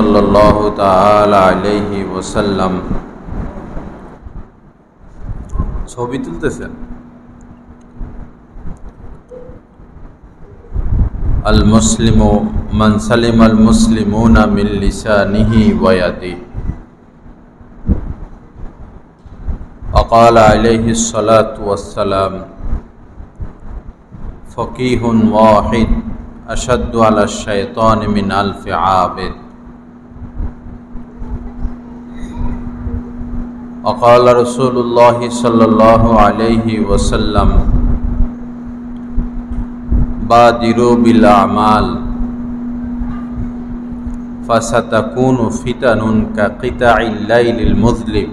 सल्लल्लाहु ताला अलैहि वसल्लम ছবি তুলতেছেন। আল মুসলিমু মান সালিমাল মুসলিমুনা মিন লিসানিহি ওয়া ইয়াদিহি। وقال عليه الصلاة والسلام فقيه واحد أشد على الشيطان من ألف عابد. وقال رسول الله صلى الله عليه وسلم بادروا بالأعمال فستكون فتن كقطع الليل المظلم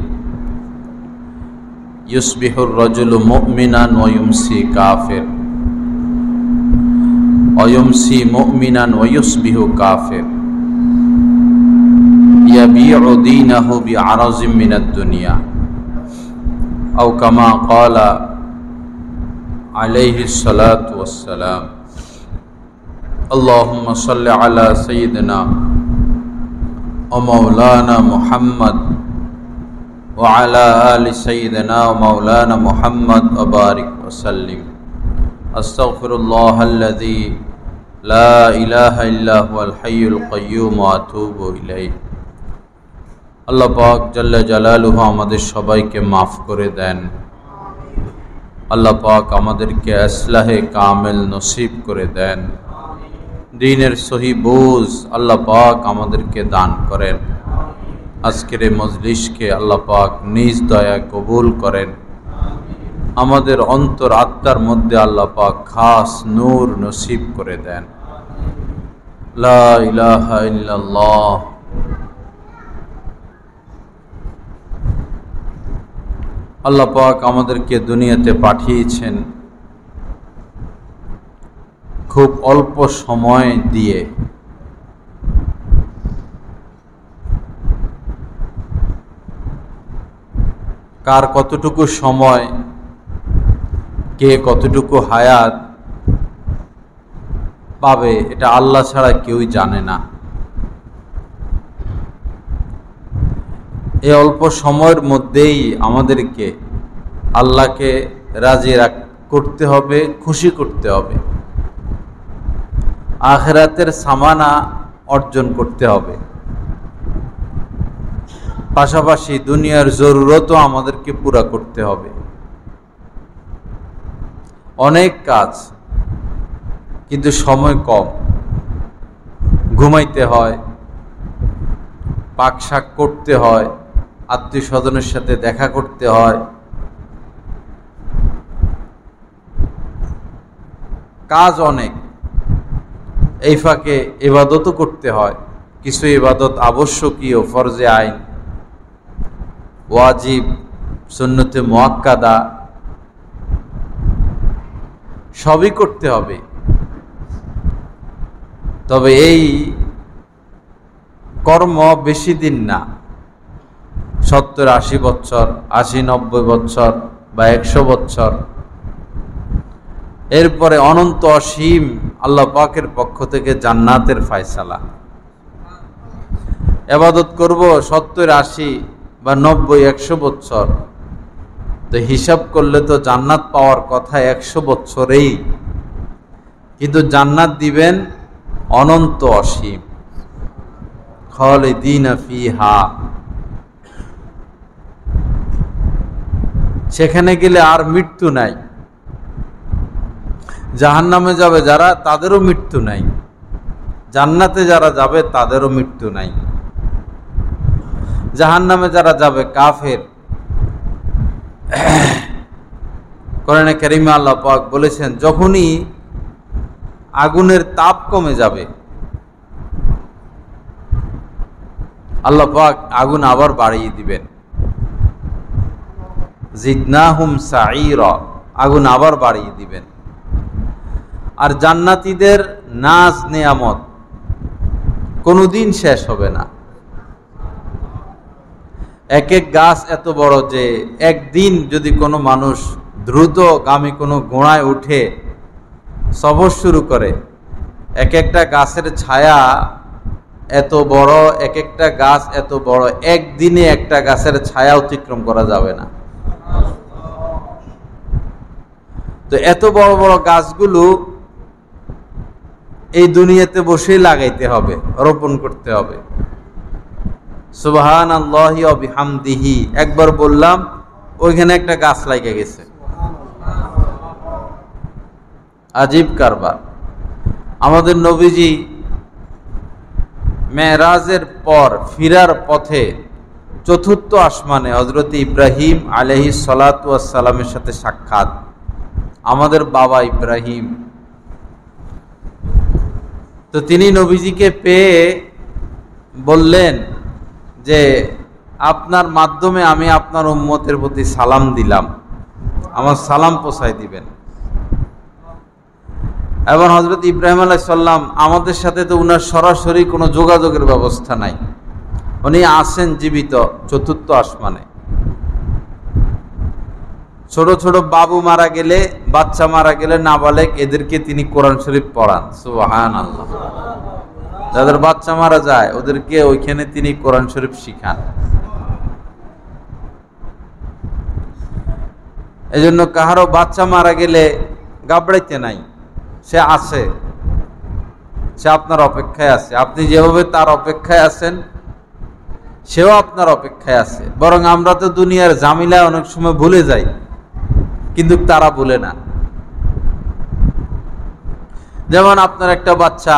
يصبح الرجل مؤمنا ويمسي كافر ويمسي مؤمنا ويصبح كافر يبيع دينه بعرض من الدنيا أو كما قال عليه الصلاة والسلام. اللهم صل على سيدنا ومولانا محمد وعلى آل سيدنا ومولانا محمد وبارك وسلم. أستغفر الله الذي لا إله إلا هو الحي القيوم وأتوب إليه. আল্লাহ পাক জাল্লা জালালুহু আমাদের সবাইকে মাফ করে দেন। আল্লাহ পাক আমাদেরকে ইসলাহে কামেল নসিব করে দেন। দ্বীনের সহি বুঝ আল্লাহ পাক আমাদেরকে দান করেন। আজকের এই মজলিসকে আল্লাহ পাক নিজ দয়ায় কবুল করেন। আমাদের অন্তর আত্মার মধ্যে আল্লাহ পাক খাস নূর নসিব করে দেন। লা ইলাহা ইল্লাল্লাহ। আল্লাহ পাক আমাদেরকে দুনিয়াতে পাঠিয়েছেন খুব অল্প সময় দিয়ে। কার কতটুকু সময়, কে কতটুকু হায়াত পাবে এটা আল্লাহ ছাড়া কেউই জানে না। এই অল্প সময়ের মধ্যেই আমাদেরকে আল্লাহকে রাজি করতে হবে, খুশি করতে হবে, আখিরাতের সামানা অর্জন করতে হবে। পাশাপাশি দুনিয়ার জরুরতও আমাদেরকে পুরা করতে হবে। অনেক কাজ, কিন্তু সময় কম। ঘুমাইতে হয়, পাক শাক করতে হয়, আত্মীয় স্বজনের সাথে দেখা করতে হয়, কাজ অনেক। এই ফাঁকে ইবাদতও করতে হয়। কিছু ইবাদত আবশ্যকীয়, ফরজে আইন, ওয়াজিব, সুন্নতে মুআক্কাদা সবই করতে হবে। তবে এই কর্ম বেশি দিন না, 70-80 বছর, 80-90 বছর বা 100 বছর। এরপরে অনন্ত অসীম আল্লাহ পাকের পক্ষ থেকে জান্নাতের ফয়সালা। ইবাদত করব 70-80 বা 90-100 বছর, তো হিসাব করলে তো জান্নাত পাওয়ার কথা 100 বছরেই, কিন্তু জান্নাত দিবেন অনন্ত অসীম, খালিদিনা ফিহা। সেখানে গেলে আর মৃত্যু নাই। জাহান্নামে যাবে যারা, তাদেরও মৃত্যু নাই। জান্নাতে যারা যাবে তাদেরও মৃত্যু নাই। জাহান্নামে যারা যাবে কাফের। কোরআনে কারিমে আল্লাহ পাক বলেছেন, যখনই আগুনের তাপ কমে যাবে আল্লাহ পাক আগুন আবার বাড়িয়ে দিবেন। জিদনাহুম সাঈরা, আগুন আবার বাড়িয়ে দিবেন। আর জান্নাতীদের নাজ নেয়ামত কোনোদিন শেষ হবে না। এক এক গাছ এত বড় যে একদিন যদি কোনো মানুষ দ্রুতগামী কোনো ঘোড়ায় উঠে সফর শুরু করে, এক একটা গাছের ছায়া এত বড়, এক একটা গাছ এত বড়, একদিনে একটা গাছের ছায়া অতিক্রম করা যাবে না। তো এত বড় বড় গাছগুলো এই দুনিয়াতে বসেই লাগাইতে হবে, রোপণ করতে হবে। সুবহানাল্লাহি ওয়া বিহামদিহি একবার বললাম, ওইখানে একটা গাছ লাগিয়ে গেছে। আজীব কারবার। আমাদের নবীজি মেরাজের পর ফিরার পথে চতুর্থ আসমানে হযরত ইব্রাহিম আলাইহিস সালাতু ওয়াস সালামের সাথে সাক্ষাৎ। আমাদের বাবা ইব্রাহিম, তো তিনি নবীজিকে পেয়ে বললেন যে আপনার মাধ্যমে আমি আপনার উম্মতের প্রতি সালাম দিলাম, আমার সালাম পৌঁছায় দিবেন। এবং হযরত ইব্রাহিম আলাইহিস সালাম আমাদের সাথে তো উনার সরাসরি কোনো যোগাযোগের ব্যবস্থা নাই, উনি আছেন জীবিত চতুর্থ আসমানে। ছোট ছোট বাবু মারা গেলে, বাচ্চা মারা গেলে, নাবালেগ, এদেরকে তিনি কোরআন শরীফ পড়ান। সুবহানাল্লাহ। যাদের বাচ্চা মারা যায় ওদেরকে ওইখানে তিনি কোরআন শরীফ শিখান। এজন্য কাহারও বাচ্চা মারা গেলে ঘাবড়াইতে নাই, সে আছে, সে আপনার অপেক্ষায় আছে। আপনি যেভাবে তার অপেক্ষায় আছেন সেও আপনার অপেক্ষায় আছে। বরং আমরা তো দুনিয়ার ঝামেলায় অনেক সময় ভুলে যাই, কিন্তু তারা ভুলে না। যেমন আপনার একটা বাচ্চা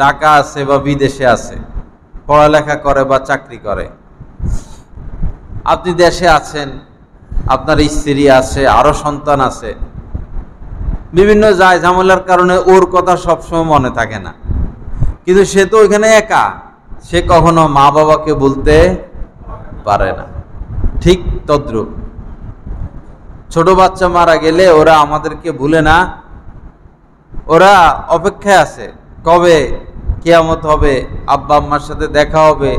ঢাকা আছে বা বিদেশে আছে, পড়ালেখা করে বা চাকরি করে। আপনি দেশে আছেন, আপনার স্ত্রী আছে, আরো সন্তান আছে, বিভিন্ন ঝামেলার কারণে ওর কথা সবসময় মনে থাকে না, কিন্তু সে তো ওইখানে একা, সে কখনো মা বাবাকে বলতে পারে না। ঠিক তদ্রূপ ছোট বাচ্চা মারা গেলে ওরা আমাদেরকে ভুলে না, ওরা অপেক্ষায় আছে কবে কিয়ামত হবে, আব্বা আম্মার সাথে দেখা হবে,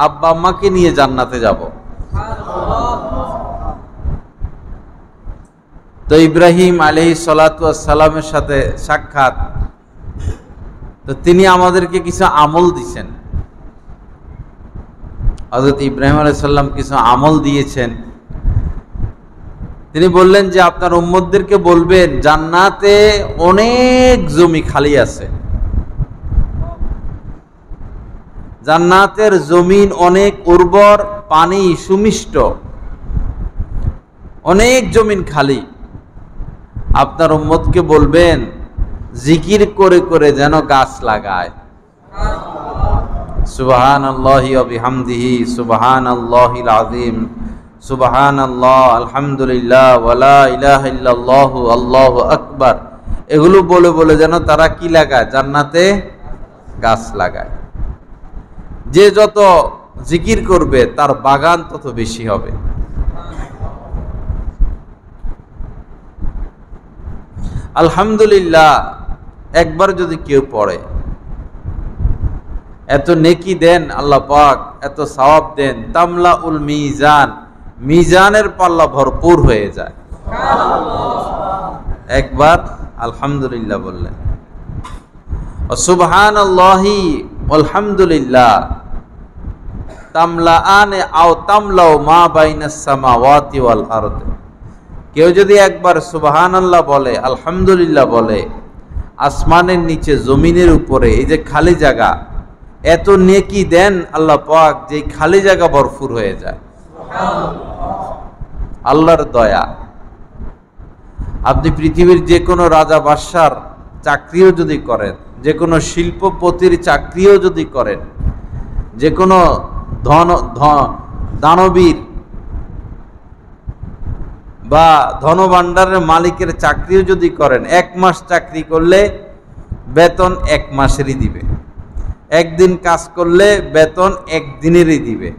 আব্বা আম্মাকে নিয়ে জান্নাতে যাব। তো ইব্রাহিম আলাইহিস সালাতু ওয়াস সালামের সাথে সাক্ষাৎ, তো তিনি আমাদেরকে কিছু আমল দিয়েছেন। হযরত ইব্রাহিম আলাইহিস সালাম কিছু আমল দিয়েছেন। তিনি বললেন যে আপনার উম্মতদেরকে বলবেন জান্নাতে অনেক জমি খালি আছে, জান্নাতের জমিন অনেক উর্বর, পানি সুমিষ্ট, অনেক জমিন খালি। আপনার উম্মতকে বলবেন জিকির করে করে যেন গাছ লাগায়। সুবহানাল্লাহি ওয়া বিহামদিহি সুবহানাল্লাহিল আযীম সুবহানাল্লাহ আলহামদুলিল্লাহ ওয়া লা ইলাহা ইল্লাল্লাহু আল্লাহু আকবার, এগুলো বলে বলে যেন তারা কি লাগায়, জান্নাতে গাছ লাগায়। যে যত জিকির করবে তার বাগান তত বেশি হবে। আলহামদুলিল্লাহ একবার যদি কেউ পড়ে, এত নেকি দেন আল্লাহ পাক, এত সওয়াব দেন, তামলা উল মিজান, মিজানের পাল্লা ভরপুর হয়ে যায়। একবার আলহামদুলিল্লাহ বললেন, সুবহানাল্লাহি আলহামদুলিল্লাহ তামলাআনে আও তামলাউ মা বাইনাস সামাওয়াতি ওয়াল আরদ। কেউ যদি একবার সুবহানাল্লাহ বলে, আলহামদুলিল্লাহ বলে, আসমানের নিচে জমিনের উপরে এই যে খালি জায়গা, এত নেকি দেন আল্লাহ পাক যে খালি জায়গা ভরপুর হয়ে যায়। আল্লাহর দয়া। আপনি পৃথিবীর যে কোনো রাজা বাদশার চাকরিও যদি করেন, যে কোনো শিল্পপতির চাকরিও যদি করেন, যে কোনো দানবীর বা ধনভাণ্ডারের মালিকের চাকরিও যদি করেন, 1 মাস চাকরি করলে বেতন 1 মাসেরই দিবে, 1 দিন কাজ করলে বেতন 1 দিনেরই দিবে।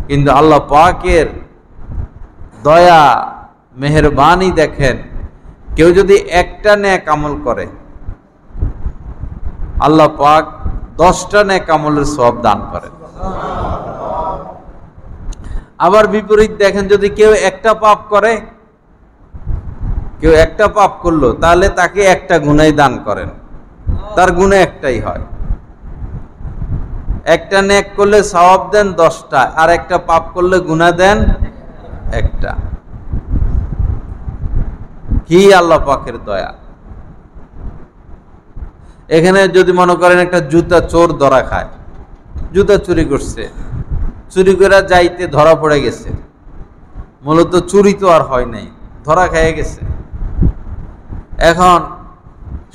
কিন্তু আল্লাহ পাকের দয়া মেহেরবানি দেখেন, কেউ যদি একটা নেক আমল করে আল্লাহ পাক 10টা নেক আমলের সওয়াব দান করেন। আবার বিপরীত দেখেন, যদি কেউ একটা পাপ করে, কেউ একটা পাপ করলো, তাহলে তাকে একটা গুনাহ দান করেন, তার গুনাহ একটাই হয়। একটা নেক করলে সওয়াব দেন 10টা, আর একটা পাপ করলে গুনাহ দেন একটা। কি আল্লাহ পাকের দয়া! এখানে যদি মনে করেন একটা জুতা চোর ধরা খায়, জুতা চুরি করছে, চুরি করে যাইতে ধরা পড়ে গেছে, মূলত চুরি তো আর হয় নাই, ধরা খেয়ে গেছে। এখন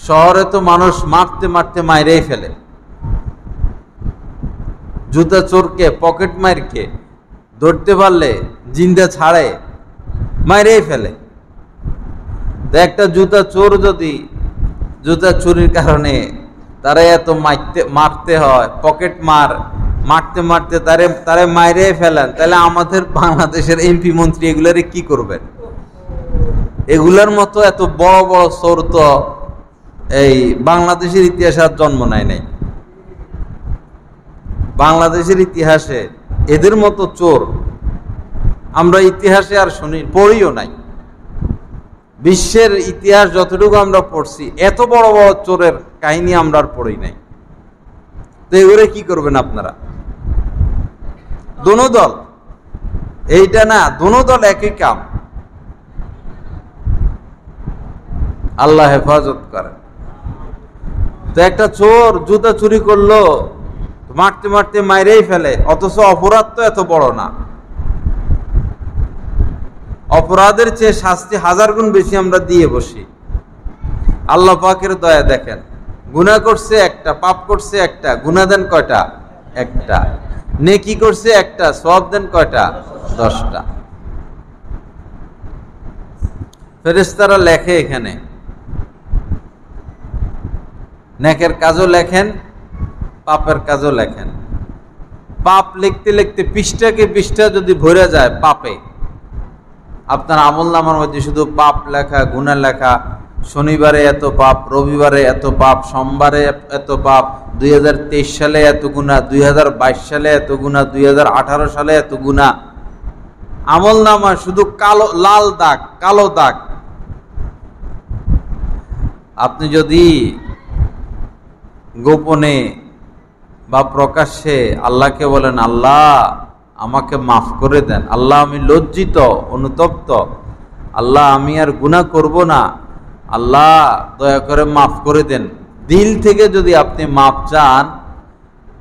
শহরে তো মানুষ মারতে মারতে মাইরেই ফেলে, জুতা চোরকে পকেট মারকে ধরতে পারলে জিন্দা ছাড়ে মাইরেই ফেলে। তো একটা জুতা চোর যদি জুতা চুরির কারণে তারা এত মারতে হয়, পকেট মারতে মারতে তারে মাইরে ফেলেন, তাহলে আমাদের বাংলাদেশের এমপি মন্ত্রী এগুলারে কি করবেন? এগুলার মতো এত বড় বড় চোর তো এই বাংলাদেশের ইতিহাসে আর জন্ম নেয় নাই। বাংলাদেশের ইতিহাসে এদের মতো চোর আমরা ইতিহাসে আর পড়িও নাই। বিশ্বের ইতিহাস যতটুকু আমরা পড়ছি, এত বড় বড় চোরের কাহিনী আমরা আর পড়ি নাই। তো এগুলো কি করবেন আপনারা? দোনো দল, এইটা না, দোনো দল একই কাম। আল্লাহ হেফাজত করেন। তো একটা চোর জুতা চুরি করলো, মারতে মারতে মাইরেই ফেলে, অথচ অপরাধ তো এত বড় না। অপরাধের চেয়ে শাস্তি 1000 গুণ বেশি আমরা দিয়ে বসি। আল্লাহ পাকের দয়া দেখেন, গুনাহ করছে একটা, পাপ করছে একটা, গুনাহ দেন কয়টা? একটা। নেকি করছে একটা, সওয়াব দেন কয়টা? 10টা। ফেরেশতারা লেখে, এখানে নেকের কাজও লেখেন, পাপের কাজও লেখেন। পাপ লিখতে লিখতে পৃষ্ঠাকে পৃষ্ঠা যদি ভরে যায় পাপে, আপনার আমলনামার মধ্যে শুধু পাপ লেখা, গুনাহ লেখা, শনিবারে এত পাপ, রবিবারে এত পাপ, সোমবারে এত পাপ, 2023 সালে এত গুনাহ, 2022 সালে এত গুনাহ, 2018 সালে এত গুনাহ। আমলনামা শুধু কালো, লাল দাগ, কালো দাগ। আপনি যদি গোপনে বা প্রকাশ্যে আল্লাহকে বলেন, আল্লাহ আমাকে মাফ করে দেন, আল্লাহ আমি লজ্জিত, অনুতপ্ত, আল্লাহ আমি আর গুনাহ করব না, আল্লাহ দয়া করে মাফ করে দেন, দিল থেকে যদি আপনি মাফ চান,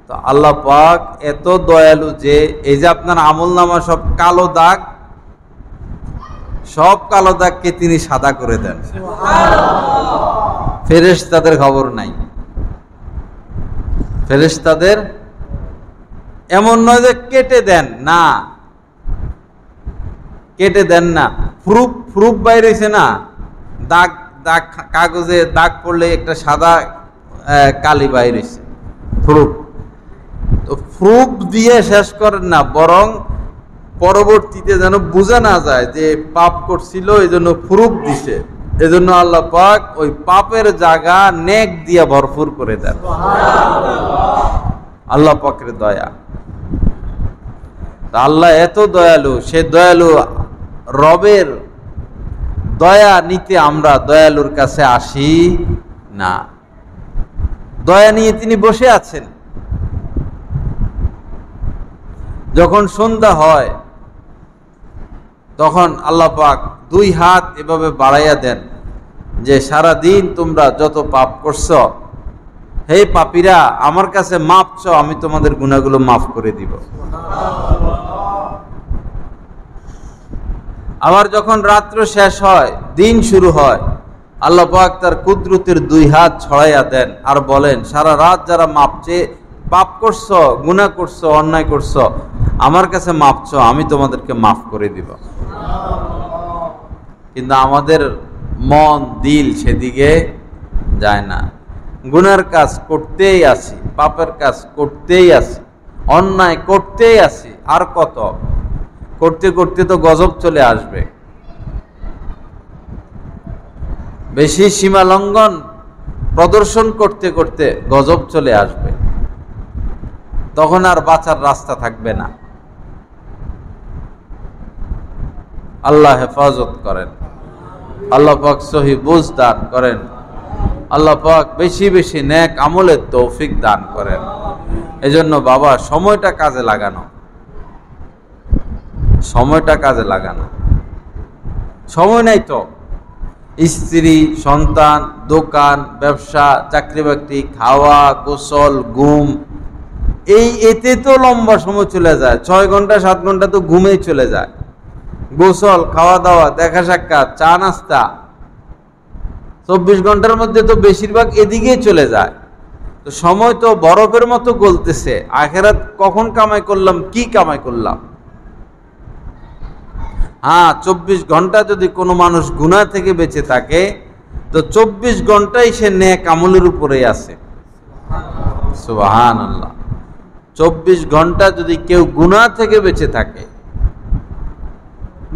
তো আল্লাহ পাক এত দয়ালু যে এই যে আপনার আমলনামা সব কালো দাগ, সব কালো দাগকে তিনি সাদা করে দেন। ফেরেশতাদের খবর নাই। ফেরেশতাদের এমন নয় যে কেটে দেন, না, কেটে দেন না। প্রুফ বাইরেছে না, দাগ দাগ, কাগজে দাগ পড়লে একটা সাদা কালি বাইরেছে, প্রুফ। তো প্রুফ দিয়ে শেষ করেন না, বরং পরবর্তীতে যেন বোঝা না যায় যে পাপ করছিল, এই জন্য প্রুফ দিছে। এজন্য আল্লাহ পাক ওই পাপের জায়গা নেক দিয়ে ভরপুর করে দেন। আল্লাহ পাকের দয়া। আল্লাহ এত দয়ালু, সে দয়ালু রবের দয়া নিতে আমরা দয়ালুর কাছে আসি না। দয়া নিয়ে তিনি বসে আছেন। যখন সন্ধ্যা হয় তখন আল্লাহ পাক 2 হাত এভাবে বাড়াইয়া দেন যে সারা দিন তোমরা যত পাপ করছো, হে পাপীরা আমার কাছে মাপ চাও, আমি তোমাদের গুনাহগুলো মাফ করে দিব। আবার যখন রাত্র শেষ হয়, দিন শুরু হয়, আল্লাহ পাক তার কুদরতের 2 হাত ছড়াইয়া দেন আর বলেন, সারা রাত যারা মাপ চেয়ে পাপ করছো, গুনাহ করছো, অন্যায় করছো, আমার কাছে মাপ চাও, আমি তোমাদেরকে মাফ করে দিব। কিন্তু আমাদের মন দিল সেদিকে যায় না। গুনার কাজ করতেই আসি, পাপের কাজ করতেই আসি, অন্যায় করতেই আসি। আর কত করতে করতে তো গজব চলে আসবে। বেশি সীমা লঙ্ঘন প্রদর্শন করতে করতে গজব চলে আসবে, তখন আর বাঁচার রাস্তা থাকবে না। আল্লাহ হেফাজত করেন, আল্লাহ পাক সহি বুঝ দান করেন, আল্লাহ পাক বেশি বেশি নেক আমলের তৌফিক দান করেন। এজন্য বাবা সময়টা কাজে লাগানো, সময়টা কাজে লাগানো। সময় নাই তো, স্ত্রী, সন্তান, দোকান, ব্যবসা, চাকরি বাকরি, খাওয়া, গোসল, ঘুম, এতে তো লম্বা সময় চলে যায়। 6 ঘন্টা 7 ঘন্টা তো ঘুমেই চলে যায়। গোসল, খাওয়া দাওয়া, দেখা সাক্ষাৎ, চা নাস্তা, 24 ঘন্টার মধ্যে তো বেশিরভাগ এদিকেই চলে যায়। তো সময় তো বরফের মতো গলতেছে। আখেরাত কখন কামাই করলাম, কি কামাই করলাম? হ্যাঁ, 24 ঘন্টা যদি কোনো মানুষ গুনাহ থেকে বেঁচে থাকে তো 24 ঘন্টাই সে নেক আমলের উপরেই আছে। সুবহানাল্লাহ। 24 ঘন্টা যদি কেউ গুনাহ থেকে বেঁচে থাকে,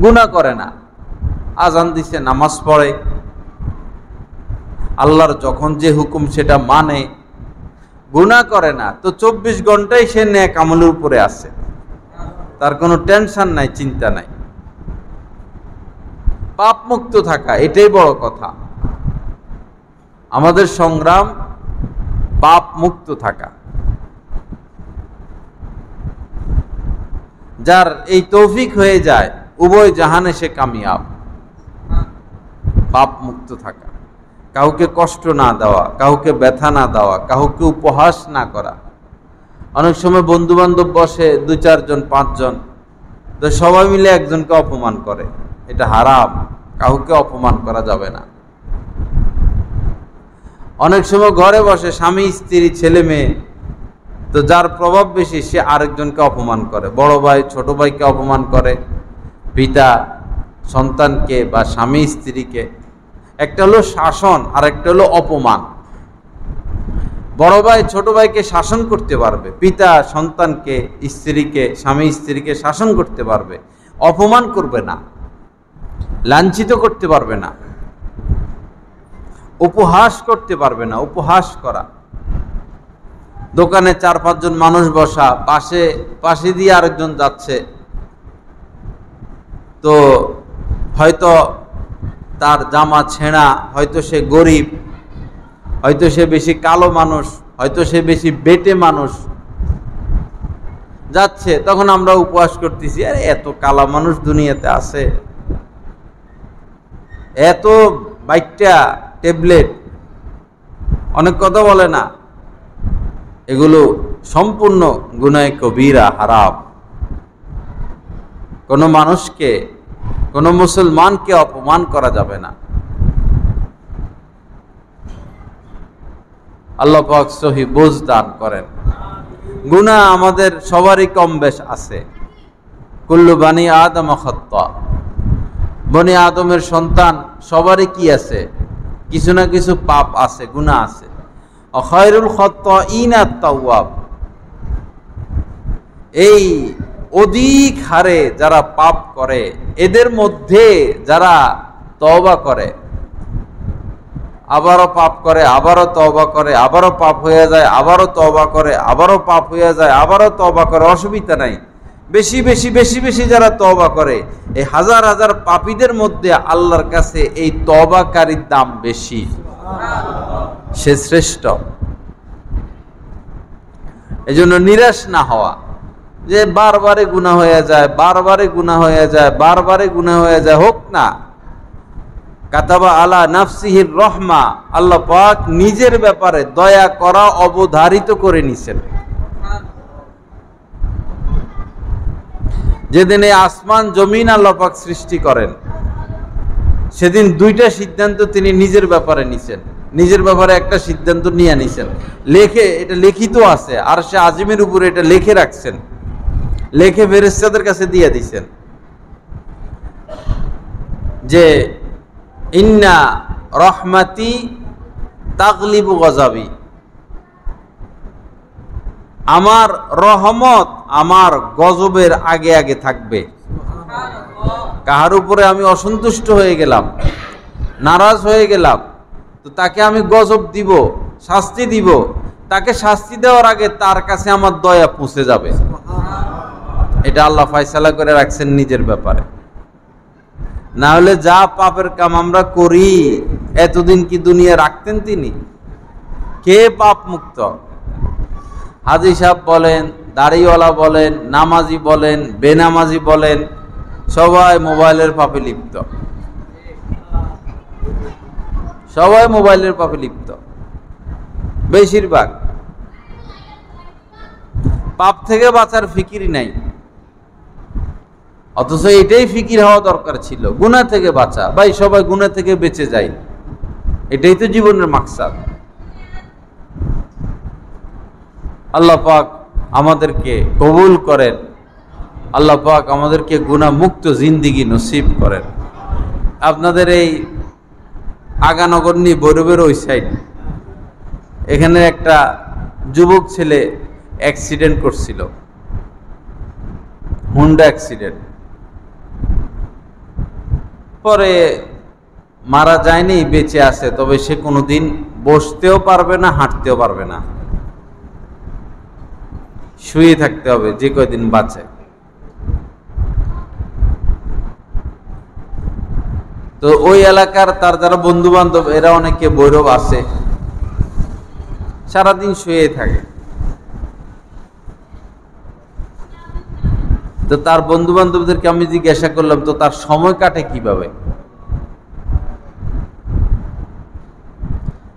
গুনাহ করে না, আজান দিছে, নামাজ পড়ে, আল্লাহর যখন যে হুকুম সেটা মানে, গুনাহ করে না, তো 24 ঘন্টাই সে নেক আমলের উপরে আছে। তার কোনো টেনশন নাই, চিন্তা নাই। পাপ মুক্ত থাকা, এটাই বড় কথা। আমাদের সংগ্রাম পাপ মুক্ত থাকা। যার এই তৌফিক হয়ে যায়, উভয় জাহানে সে কামিয়াব। পাপ মুক্ত থাকা, কাউকে কষ্ট না দেওয়া, কাউকে ব্যথা না দেওয়া, কাউকে উপহাস না করা। অনেক সময় বন্ধু বান্ধব বসে 2-4 জন 5 জন, তো সবাই মিলে একজনকে অপমান করে, এটা হারাম। কাউকে অপমান করা যাবে না। অনেক সময় ঘরে বসে স্বামী স্ত্রী ছেলে মেয়ে, তো যার প্রভাব বেশি সে আরেকজনকে অপমান করে, বড় ভাই ছোট ভাইকে অপমান করে, পিতা সন্তানকে বা স্বামী স্ত্রীকে। একটা হলো শাসন আর একটা হলো অপমান। বড় ভাই ছোট ভাইকে শাসন করতে পারবে, পিতা সন্তানকে, স্ত্রীকে, স্বামী স্ত্রীকে শাসন করতে পারবে, অপমান করবে না, লাঞ্ছিত করতে পারবে না, উপহাস করতে পারবে না। উপহাস করা, দোকানে 4-5 জন মানুষ বসা, পাশে দিয়ে আরেকজন যাচ্ছে, তো হয়তো তার জামা ছেঁড়া, হয়তো সে গরিব, হয়তো সে বেশি কালো মানুষ, হয়তো সে বেশি বেটে মানুষ যাচ্ছে, তখন আমরা উপহাস করতেছি, আরে এত কালা মানুষ দুনিয়াতে আছে, এত বাইকটা ট্যাবলেট, অনেক কথা বলে না। এগুলো সম্পূর্ণ গুনাহে কবিরা, হারাম। কোনো মানুষকে, কোনো মুসলমানকে অপমান করা যাবে না। আল্লাহ পাক সহি বুঝ দান করেন। গুনাহ আমাদের সবারই কম বেশ আছে। কুল্লু বানি আদম খাত্তা, বনি আদমের সন্তান সবারই কি আছে, কিছু না কিছু পাপ আছে, গুনাহ আছে। খায়রুল খাত্তাইনা আত-তাওয়াব, এই অধিক হারে যারা পাপ করে, এদের মধ্যে যারা তওবা করে, আবারও পাপ করে, আবারও তওবা করে, আবারও পাপ হয়ে যায়, আবারও তওবা করে, আবারও পাপ হয়ে যায়, আবারও তওবা করে, অসুবিধা নাই। বেশি বেশি বেশি বেশি যারা তওবা করে, এই হাজার হাজার পাপীদের মধ্যে আল্লাহর কাছে এই তওবাকারীর দাম বেশি, সে শ্রেষ্ঠ। এজন্য নিরাশ না হওয়া, যে বারবারে গুনাহ হয়ে যায়, বারবারে গুনাহ হয়ে যায়, বারবারে গুনাহ হয়ে যায়, হোক না। কাতাবা আলা নাফসিহির রহমা, আল্লাহ পাক নিজের ব্যাপারে দয়া করা অবধারিত করে নিছেন। যেদিন এই আসমান জমিন আল্লাহ পাক সৃষ্টি করেন, সেদিন 2টা সিদ্ধান্ত তিনি নিজের ব্যাপারে নিছেন। নিজের ব্যাপারে একটা সিদ্ধান্ত নিয়ে নিছেন, এটা লিখিত আছে, আর সে আজিমের উপরে এটা লিখে রাখছেন, লিখে ফেরেশতাদের কাছে দিয়ে দিছেন যে ইন্না রহমাতি তাগলিবু গযাবি, আমার রহমত আমার গজবের আগে আগে থাকবে। কাহার উপরে আমি অসন্তুষ্ট হয়ে গেলাম, নারাজ হয়ে গেলাম, তো তাকে আমি গজব দিব, শাস্তি দিব, তাকে শাস্তি দেওয়ার আগে তার কাছে আমার দয়া পৌঁছে যাবে। এটা আল্লাহ ফয়সালা করে রাখছেন নিজের ব্যাপারে। না হলে যা পাপের কাম আমরা করি, এতদিন কি দুনিয়া রাখতেন তিনি? কে পাপ মুক্ত? হাজী সাহেব বলেন, দাড়িওয়ালা বলেন, নামাজি বলেন, বেনামাজি বলেন, সবাই মোবাইলের পাপে লিপ্ত। সবাই মোবাইলের পাপে লিপ্ত, বেশিরভাগ। পাপ থেকে বাঁচার ফিকিরই নাই, অথচ এটাই ফিকির হওয়া দরকার ছিল, গুনাহ থেকে বাঁচা। ভাই সবাই গুনাহ থেকে বেঁচে যায়, এটাই তো জীবনের মাকসাদ। আল্লাহ পাক আমাদেরকে কবুল করেন, আল্লাহ পাক আমাদেরকে গুনাহ মুক্ত জিন্দিগি নসিব করেন। আপনাদের এই আগানগর নিয়ে বৈরবের ওই সাইড, এখানে একটা যুবক ছেলে অ্যাক্সিডেন্ট করছিল, হুন্ডা অ্যাক্সিডেন্ট। পরে মারা যায়নি, বেঁচে আছে, তবে সে কোনোদিন বসতেও পারবে না, হাঁটতেও পারবে না, শুয়ে থাকতে হবে যে কয়দিন বাঁচে। তো ওই এলাকার তার যারা বন্ধু বান্ধব, এরা অনেকে বৈরব আছে, সারাদিন শুয়ে থাকে। তো তার বন্ধু বান্ধবদেরকে আমি জিজ্ঞাসা করলাম, তো তার সময় কাটে কিভাবে?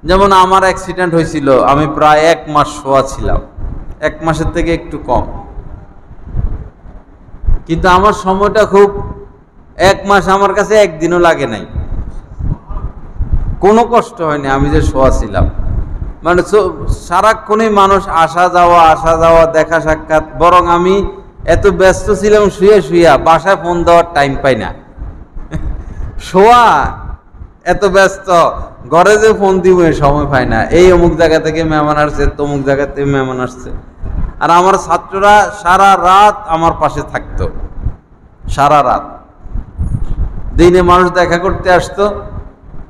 যেমন আমার অ্যাক্সিডেন্ট হয়েছিল, আমি প্রায় 1 মাস শোয়া ছিলাম, 1 মাসের থেকে একটু কম, কিন্তু আমার সময়টা খুব, 1 মাস আমার কাছে একদিনও লাগে নাই, কোনো কষ্ট হয়নি। আমি যে শোয়া ছিলাম, মানে সারাক্ষণই মানুষ আসা যাওয়া দেখা সাক্ষাৎ, বরং আমি এত ব্যস্ত ছিলাম শুয়ে শুয়ে, বাসায় ফোন দেওয়ার টাইম পাই না। শোয়া এত ব্যস্ত, ঘরে যে ফোন দিব সময় পাই না। এই অমুক জায়গা থেকে মেহমান আসছে, তমুক জায়গা থেকে মেহমান আসছে। আর আমার ছাত্ররা সারা রাত আমার পাশে থাকতো, সারা রাত। দিনে মানুষ দেখা করতে আসতো,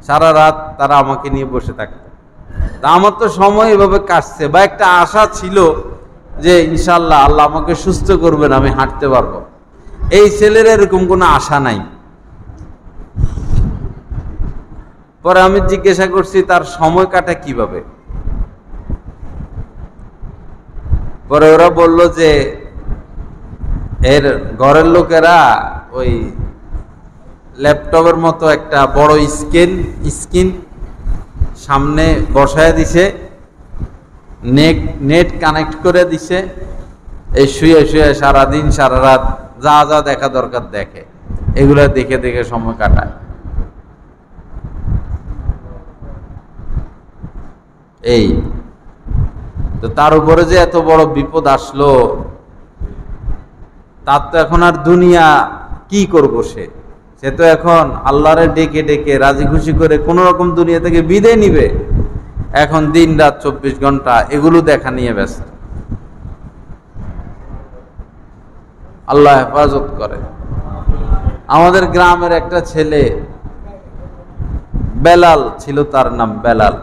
সারা রাত তারা আমাকে নিয়ে বসে থাকতো। তা আমার তো সময় এভাবে কাটছে, বা একটা আশা ছিল যে ইনশাআল্লাহ আল্লাহ আমাকে সুস্থ করবেন, আমি হাঁটতে পারবো। এই ছেলের এরকম কোনো আশা নাই। পরে আমি জিজ্ঞাসা করছি তার সময় কাটে কিভাবে। পরে ওরা বলল যে এর ঘরের লোকেরা ওই ল্যাপটপের মতো একটা বড় স্ক্রিন সামনে বসায় দিছে, নেট কানেক্ট করে দিছে, এই শুয়ে শুয়ে সারাদিন সারা রাত যা যা দেখা দরকার দেখে, এগুলা দেখে দেখে সময় কাটায়। এই তো তার উপরে যে এত বড় বিপদ আসলো, তার তো এখন আর দুনিয়া কি করব, সে তো এখন আল্লাহরে ডেকে ডেকে রাজি খুশি করে কোন রকম দুনিয়া থেকে বিদায় নিবে। এখন দিন রাত 24 ঘন্টা এগুলো দেখা নিয়ে ব্যস্ত। আল্লাহ হেফাজত করে। আমাদের গ্রামের একটা ছেলে, বেলাল ছিল তার নাম, বেলাল,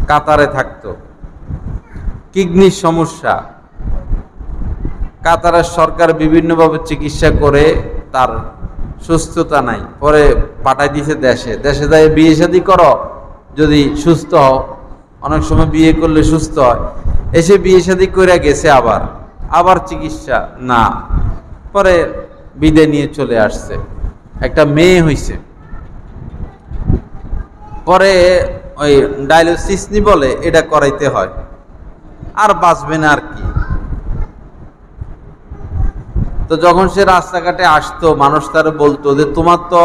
কাতারে থাকতো, কিডনির সমস্যা। কাতারের সরকার বিভিন্নভাবে চিকিৎসা করে তার সুস্থতা নাই, পরে পাঠাই দিয়েছে দেশে। দেশে যাই বিয়ে শাদী করো, যদি সুস্থ হও। অনেক সময় বিয়ে করলে সুস্থ হয়, এসে বিয়ে শাদী করে গেছে, আবার চিকিৎসা না, পরে বিদায় নিয়ে চলে আসছে। একটা মেয়ে হইছে, পরে ওই ডায়ালিসিস বলে, এটা করাইতে হয়, আর বাঁচবে না আর কি। তো যখন সে রাস্তাঘাটে আসতো, মানুষ তার বলতো যে তোমার তো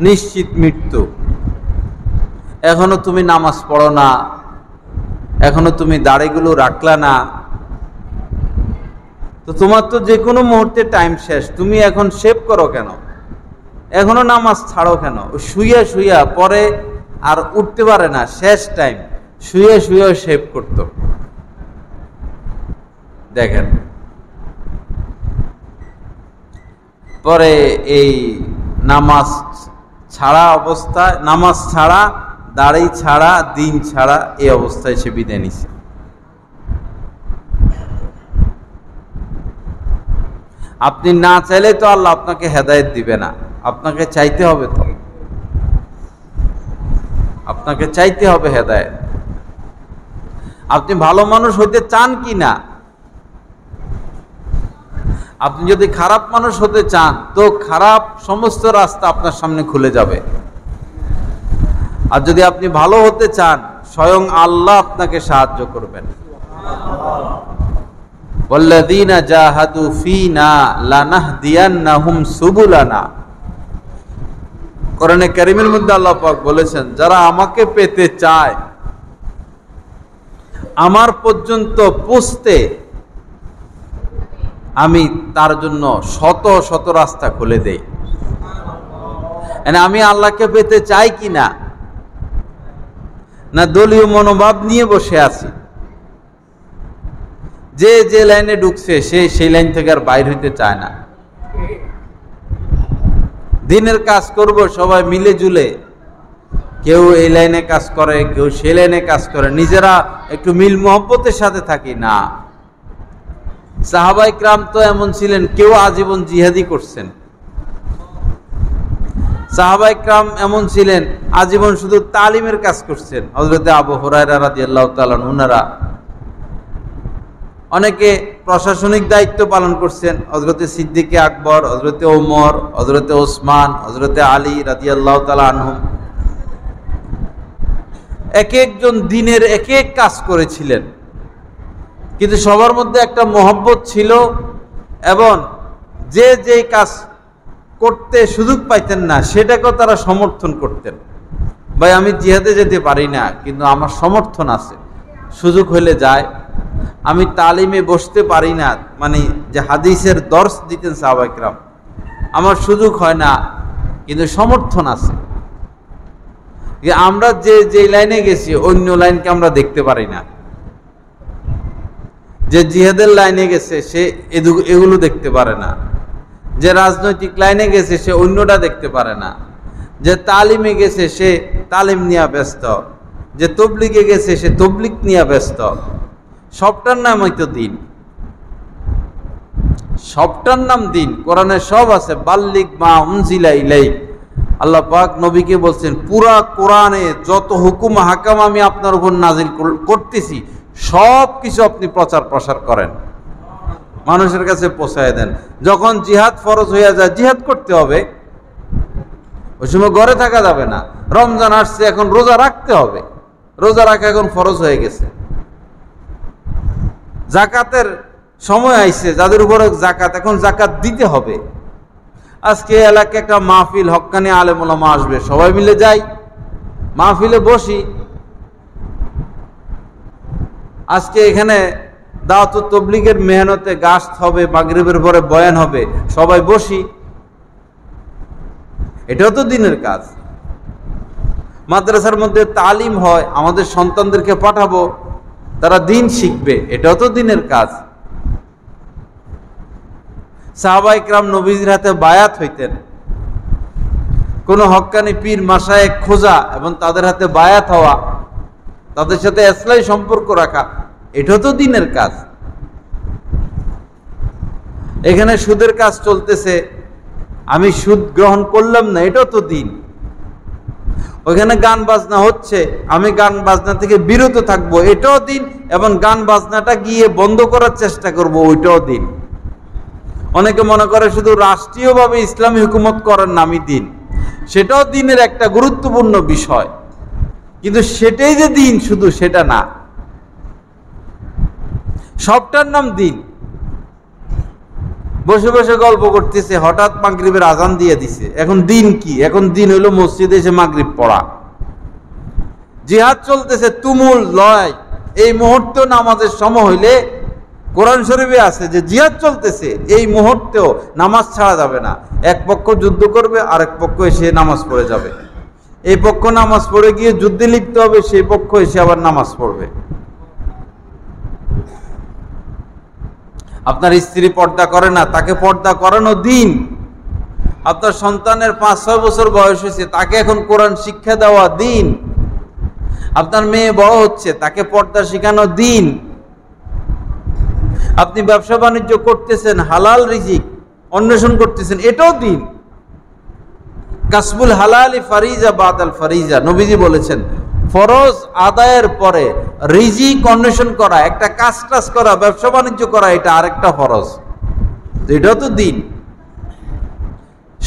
নিশ্চিত মৃত্যু, এখনো তুমি নামাজ পড়ো না, এখনো তুমি দাড়িগুলো রাখলা না, তো তোমার তো যে কোনো মুহূর্তে টাইম শেষ, তুমি এখন শেভ করো কেন, এখনো নামাজ ছাড়ো কেন? শুইয়া শুইয়া পরে আর উঠতে পারে না, শেষ টাইম, শুয়ে শুয়ে শেভ করত। দেখেন, পরে এই নামাজ ছাড়া অবস্থায়, নামাজ ছাড়া, দাড়ি ছাড়া, দিন ছাড়া, এই অবস্থায় সে বিদায় নিছে। আপনি না চাইলে তো আল্লাহ আপনাকে হেদায়েত দিবে না, আপনাকে চাইতে হবে। তো আপনাকে চাইতে হবে হেদায়েত। আপনি ভালো মানুষ হইতে চান কি না? আপনি যদি খারাপ মানুষ হতে চান তো খারাপ সমস্ত রাস্তা আপনার সামনে খুলে যাবে। আর যদি আপনি ভালো হতে চান, স্বয়ং আল্লাহ আপনাকে সাহায্য করবেন। ওয়াল্লাযীনা জাহাদু ফীনা লানাহদিয়ান্নাহুম সুবুলানা। কোরআনে কারীমের মধ্যে আল্লাহ পাক বলেছেন, যারা আমাকে পেতে চায়, আমার পর্যন্ত পৌঁছতে আমি তার জন্য শত শত রাস্তা খুলে দেই। আমি আল্লাহকে পেতে চাই কিনা, না দলীয় মনোভাব নিয়ে বসে আছি? যে যে লাইনে ঢুকছে সে সেই লাইন থেকে আর বাইর হইতে চায় না। দিনের কাজ করব সবাই মিলে জুলে, কেউ এই লাইনে কাজ করে, কেউ সেই লাইনে কাজ করে, নিজেরা একটু মিল মহব্বতের সাথে থাকি না। সাহাবায়ে কিরাম তো এমন ছিলেন, কেউ আজীবন জিহাদি করছেন। সাহাবায়ে কিরাম এমন ছিলেন, আজীবন শুধু তালিমের কাজ করছেন। হযরতে আবু হুরায়রা রাদিয়াল্লাহু তাআলা ওনারা অনেকে প্রশাসনিক দায়িত্ব পালন করছেন। হযরতে সিদ্দিকে আকবর, হযরতে ওমর, হযরতে ওসমান, হযরতে আলী রাদিয়াল্লাহু তাআলা আনহুম এক একজন দিনের এক এক কাজ করেছিলেন, কিন্তু সবার মধ্যে একটা মহব্বত ছিল এবং যে যে কাজ করতে সুযোগ পাইতেন না সেটাকেও তারা সমর্থন করতেন। ভাই আমি জিহাদে যেতে পারি না, কিন্তু আমার সমর্থন আছে, সুযোগ হলে যায়। আমি তালিমে বসতে পারি না, মানে যে হাদিসের দর্শ দিতেন সাহাবায়ে কিরাম, আমার সুযোগ হয় না, কিন্তু সমর্থন আছে। আমরা যে যে লাইনে গেছি অন্য লাইনকে আমরা দেখতে পারি না। যে জিহাদের লাইনে গেছে সে এগুলো দেখতে পারে না। যে রাজনৈতিক লাইনে গেছে সে অন্যটা দেখতে পারে না। যে তালিমে গেছে সে তালিম নিয়ে ব্যস্ত, যে তবলিগে গেছে সে তবলিগ নিয়ে ব্যস্ত। সবটার নাম হয়তো দিন, সবটার নাম দিন। কোরআনে সব আছে, বাল্লিগ মা উনজিলা ইলাইক। আল্লাহ পাক নবীকে বলছেন, পুরা কোরআনে যত হুকুম হাকাম আমি আপনার উপর নাজিল করতেছি সব কিছু আপনি প্রচার প্রসার করেন, মানুষের কাছে পৌঁছায় দেন। যখন জিহাদ ফরজ হইয়া যায়, জিহাদ করতে হবে, ওই সময় ঘরে থাকা যাবে না। রমজান আসছে, এখন রোজা রাখতে হবে, রোজা রাখা এখন ফরজ হয়ে গেছে। জাকাতের সময় আইছে, যাদের উপরে জাকাত, এখন জাকাত দিতে হবে। আজকে এলাকায় একটা মাহফিল, হক্কানি আলেম ওলামা আসবে, সবাই মিলে যাই, মাহফিলে বসি। আজকে এখানে দাওয়াতুত তাবলীগের মেহনতে গাছ হবে, মাগরিবের পরে বয়ান হবে, সবাই বসি, এটাও তো দিনের কাজ। মাদ্রাসার মধ্যে তালিম হয়, আমাদের সন্তানদেরকে পাঠাবো, তারা দিন শিখবে, এটাও তো দিনের কাজ। সাহাবায়ে কিরাম নবীজির হাতে বায়াত হইতেন, কোন হক্কানি পীর মাশায়েখ খোঁজা এবং তাদের হাতে বায়াত হওয়া, তাদের সাথে ইসলামী সম্পর্ক রাখা, এটাও তো দিনের কাজ। এখানে সুদের কাজ চলতেছে, আমি সুদ গ্রহণ করলাম না, এটাও তো দিন। ওইখানে গান বাজনা হচ্ছে, আমি গান বাজনা থেকে বিরত থাকবো, এটাও দিন। এবং গান বাজনাটা গিয়ে বন্ধ করার চেষ্টা করব, ওইটাও দিন। অনেকে মনে করে শুধু রাষ্ট্রীয়ভাবে ইসলামী হুকুমত করার নামই দিন, সেটাও দিনের একটা গুরুত্বপূর্ণ বিষয়, কিন্তু সেটাই যে দিন শুধু সেটা না, সবটার নাম দিন। বসে বসে গল্প করতেছে, হঠাৎ মাগরিবের আজান দিয়ে দিছে, এখন দিন কি? এখন দিন হইল মসজিদে এসে মাগরিব পড়া। জিহাদ চলতেছে, তুমুল লয়, এই মুহূর্তে নামাজের সময় হইলে কোরআন শরীফে আছে যে জিহাদ চলতেছে, এই মুহূর্তেও নামাজ ছাড়া যাবে না। এক পক্ষ যুদ্ধ করবে, আরেক পক্ষ এসে নামাজ পড়ে যাবে। এই পক্ষ নামাজ পড়ে গিয়ে যুদ্ধে লিপ্ত হবে, সেই পক্ষ এসে আবার নামাজ পড়বে। আপনার স্ত্রী পর্দা করে না, তাকে পর্দা করানো দিন। আপনার সন্তানের 5-6 বছর বয়স হয়েছে, তাকে এখন কোরআন শিক্ষা দেওয়া দিন। আপনার মেয়ে বড় হচ্ছে, তাকে পর্দা শেখানো দিন। আপনি ব্যবসা বাণিজ্য করতেছেন, হালাল রিজিক অন্বেষণ করতেছেন, এটাও দিন। কাসবুল হালালি ফারিজা বাদাল ফারিজা, নবীজি বলেছেন ফরজ আদায়ের পরে রিজিক অন্বেষণ করা, একটা কাজ করা, ব্যবসা বাণিজ্য করা, এটা আরেকটা ফরজ। এটাও তো দিন।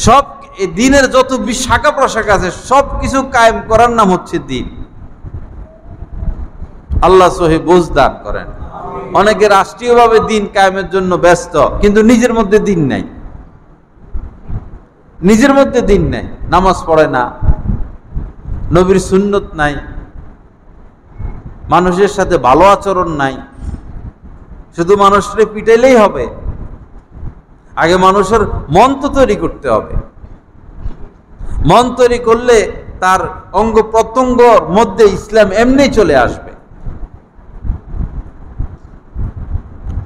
সব দিনের যত শাখা প্রশাখা আছে সব কিছু কায়েম করার নাম হচ্ছে দিন। আল্লাহ সহি বুঝ দান করেন। অনেকে রাষ্ট্রীয়ভাবে দিন কায়েমের জন্য ব্যস্ত, কিন্তু নিজের মধ্যে দিন নাই। নিজের মধ্যে দিন নাই, নামাজ পড়ে না, নবীর সুন্নত নাই, মানুষের সাথে ভালো আচরণ নাই, শুধু মানুষকে পিটাইলেই হবে। আগে মানুষের মন তো তৈরি করতে হবে। মন তৈরি করলে তার অঙ্গ প্রত্যঙ্গর মধ্যে ইসলাম এমনি চলে আসবে।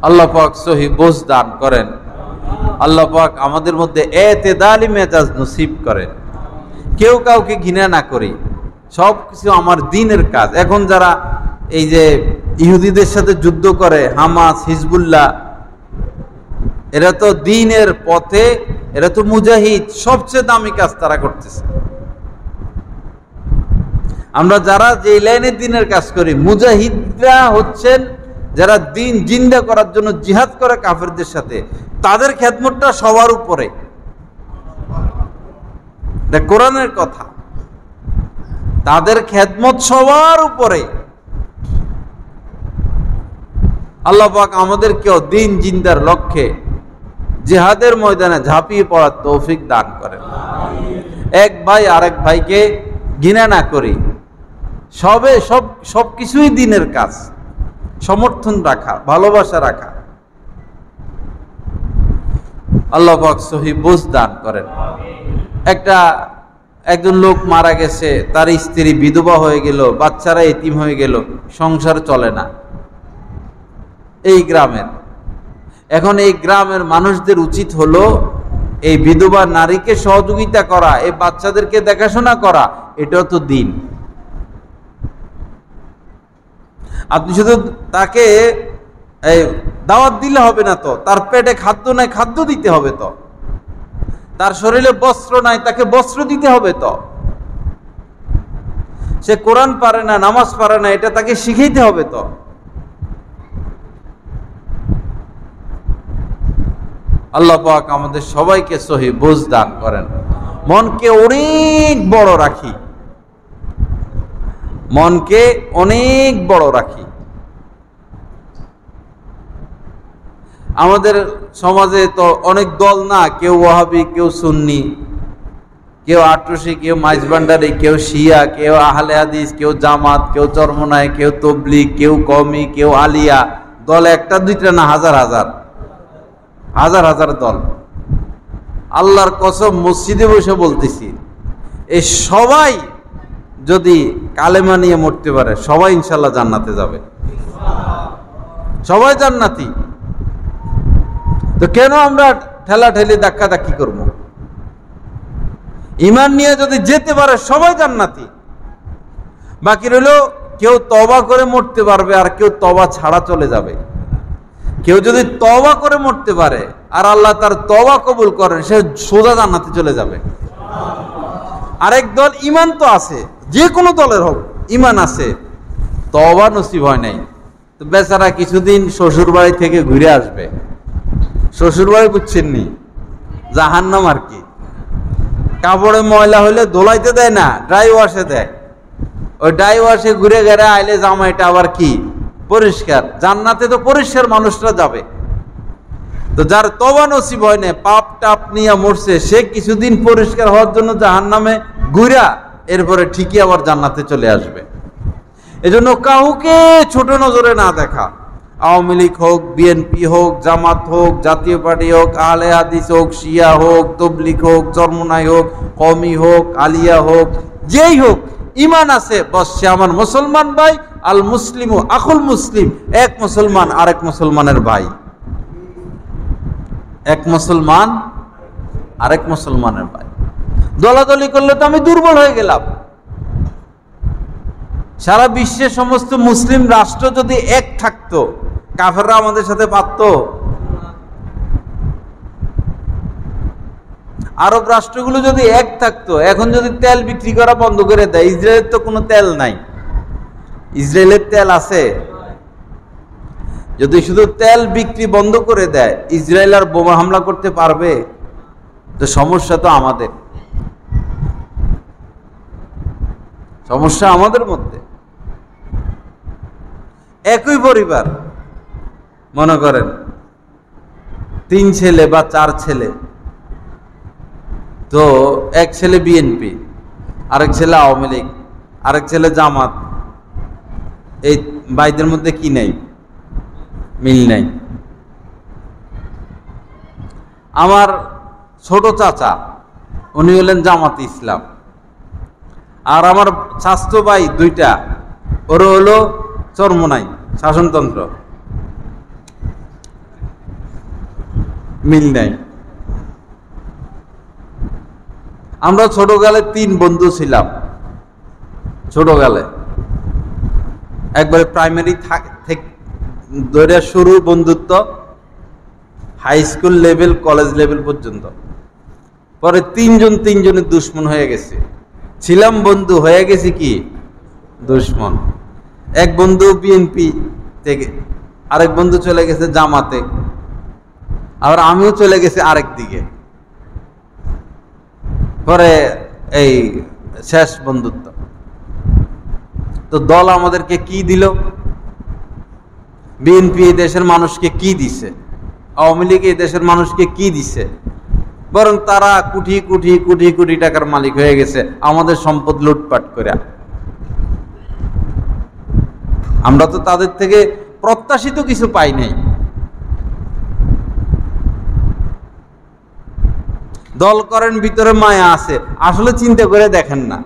আল্লাহ পাক সহি বুঝ দান করেন। আল্লাহ পাক আমাদের মধ্যে এতেদালি মেজাজ নসিব করেন। কেউ কাউকে ঘৃণা না করি, সব কিছু আমার দিনের কাজ। এখন যারা এই যে ইহুদিদের সাথে যুদ্ধ করে, হামাস, হিজবুল্লাহ, এরা তো দ্বীনের পথে, এরা তো মুজাহিদ, সবচেয়ে দামি কাজ তারা করতেছে। আমরা যারা যে লাইনে দ্বীনের কাজ করি, মুজাহিদরা হচ্ছেন যারা দ্বীন জিন্দা করার জন্য জিহাদ করে কাফেরদের সাথে, তাদের খেদমতটা সবার উপরে। এটা কোরআনের কথা, তাদের খেদমত সবার উপরে। আল্লাহ পাক আমাদেরকেও দ্বীন জিন্দার লক্ষ্যে জিহাদের ময়দানে ঝাঁপিয়ে পড়ার তৌফিক দান করেন। এক ভাই আরেক ভাইকে ঘৃণা না করি, সব কিছুই দ্বীনের কাজ। সমর্থন রাখা, ভালোবাসা রাখা। আল্লাহ পাক সহি বুঝ দান করেন। একজন লোক মারা গেছে, তার স্ত্রী বিধবা হয়ে গেল, বাচ্চারা এতিম হয়ে গেল, সংসার চলে না এই গ্রামের। এখন এই গ্রামের মানুষদের উচিত হলো এই বিধবা নারীকে সহযোগিতা করা, এই বাচ্চাদেরকে দেখাশোনা করা। এটাও তো দিন। আপনি শুধু তাকে দাওয়াত দিলে হবে না, তো তার পেটে খাদ্য নাই, খাদ্য দিতে হবে। তো তার শরীরে বস্ত্র নাই, তাকে বস্ত্র দিতে হবে। তো সে কোরআন পারে না, নামাজ পারে না, এটা তাকে শিখাইতে হবে। তো আল্লাহ পাক আমাদের সবাইকে সহি বুঝ দান করেন। মনকে অনেক বড় রাখি, মনকে অনেক বড় রাখি। আমাদের সমাজে তো অনেক দল না, কেউ ওয়াহাবি, কেউ সুন্নি, কেউ আটরশি, কেউ মাইজভান্ডারি, কেউ শিয়া, কেউ আহলে হাদিস, কেউ জামাত, কেউ চরমনায়, কেউ তবলিগ, কেউ কওমি, কেউ আলিয়া। দল একটা দুইটা না, হাজার হাজার হাজার হাজার দল। আল্লাহর কসম মসজিদে বসে বলতেছি, এই সবাই যদি কালেমা নিয়ে মরতে পারে, সবাই ইনশাল্লাহ জান্নাতে যাবে। সবাই জান্নাতি। তো কেন আমরা ঠেলা ঠেলি ধাক্কা ধাক্কি করবো? ঈমান নিয়ে যদি যেতে পারে সবাই জান্নাতি। বাকি রইল কেউ তওবা করে মরতে পারবে, আর কেউ তওবা ছাড়া চলে যাবে। কেউ যদি তওবা করে মরতে পারে আর আল্লাহ তার তওবা কবুল করেন, সে সোজা জান্নাতে চলে যাবে। আরেক দল ঈমান তো আছে, যে কোনো দলের হোক ঈমান আছে, তওবা নসিব হয় নাই, তো বেচারা কিছুদিন শ্বশুর বাড়ি থেকে ঘুরে আসবে। শ্বশুর বাড়ি বুঝছেননি, জাহান্নাম আর কি। কাপড়ে ময়লা হইলে ধোলাইতে দেয় না, ড্রাই ওয়াশে দেয়। ওই ড্রাই ওয়াশে ঘুরে ঘেরে আইলে জামাইটা আবার কি পরিষ্কার। জান্নাতে তো পরিষ্কার মানুষরা যাবে। তো যার তওবা নসিব হয় না, পাপ টাপ নিয়ে মরছে, সে কিছুদিন পরিষ্কার হওয়ার জন্য জাহান্নামে ঘুরা, এরপরে ঠিকই আবার জান্নাতে চলে আসবে। এজন্য কাউকে ছোট নজরে না দেখা। আওয়ামী লীগ হোক, বিএনপি হোক, জামাত হোক, জাতীয় পার্টি হোক, আহলে হাদিস হোক, শিয়া হোক, তবলিগ হোক, চরমনাই হোক, কওমি হোক, আলিয়া হোক, যেই হোক, ঈমান আছে, বস সে আমার মুসলমান ভাই। আল মুসলিমু আখুল মুসলিম, এক মুসলমান আরেক মুসলমানের ভাই। এক মুসলমান আরেক মুসলমানের ভাই। দলাদলি করলে তো আমি দুর্বল হয়ে গেলাম। সারা বিশ্বের সমস্ত মুসলিম রাষ্ট্র যদি এক থাকতো, কাফেররা আমাদের সাথে পারত? আরব রাষ্ট্রগুলো যদি এক থাকতো, এখন যদি তেল বিক্রি করা বন্ধ করে দেয়, ইসরায়েলের তো কোনো তেল নাই, ইসরায়েলের তেল আছে? যদি শুধু তেল বিক্রি বন্ধ করে দেয়, ইসরায়েল আর বোমা হামলা করতে পারবে? তো সমস্যা তো আমাদের, সমস্যা আমাদের মধ্যে। একই পরিবার, মনে করেন 3 ছেলে বা 4 ছেলে, তো এক ছেলে বিএনপি, আরেক ছেলে আওয়ামী লীগ, আরেক ছেলে জামাত। এই ভাইদের মধ্যে কি নেই? মিল নাই। আমার ছোট চাচা, উনি হলেন জামাতে ইসলাম, আর আমার স্বাস্থ্য ভাই 2টা, ওর হলো চরমোনাই, শাসনতন্ত্র। মিল নাই। আমরা ছোটকালে 3 বন্ধু ছিলাম। ছোটকালে একবারে প্রাইমারি থেকে ধরে শুরু বন্ধুত্ব, high school level, college level পর্যন্ত। পরে 3জনের দুশ্মন হয়ে গেছে। ছিলাম বন্ধু, হয়ে গেছে কি দুশ্মন। এক বন্ধু বিএনপি থেকে, আরেক বন্ধু চলে গেছে জামাতে, আবার আমিও চলে গেছি আরেক দিকে। পরে এই শেষ বন্ধুত্ব। তো দল আমাদেরকে কি দিল? বিএনপি এই দেশের মানুষকে কি দিছে? আওয়ামী লীগ এই দেশের মানুষকে কি দিছে? বরং তারা কোটি কোটি কোটি কোটি টাকার মালিক হয়ে গেছে আমাদের সম্পদ লুটপাট করে। আমরা তো তাদের থেকে প্রত্যাশিত কিছু পাই নাই। দল করেন, ভিতরে মায়া আছে, আসলে চিন্তা করে দেখেন না।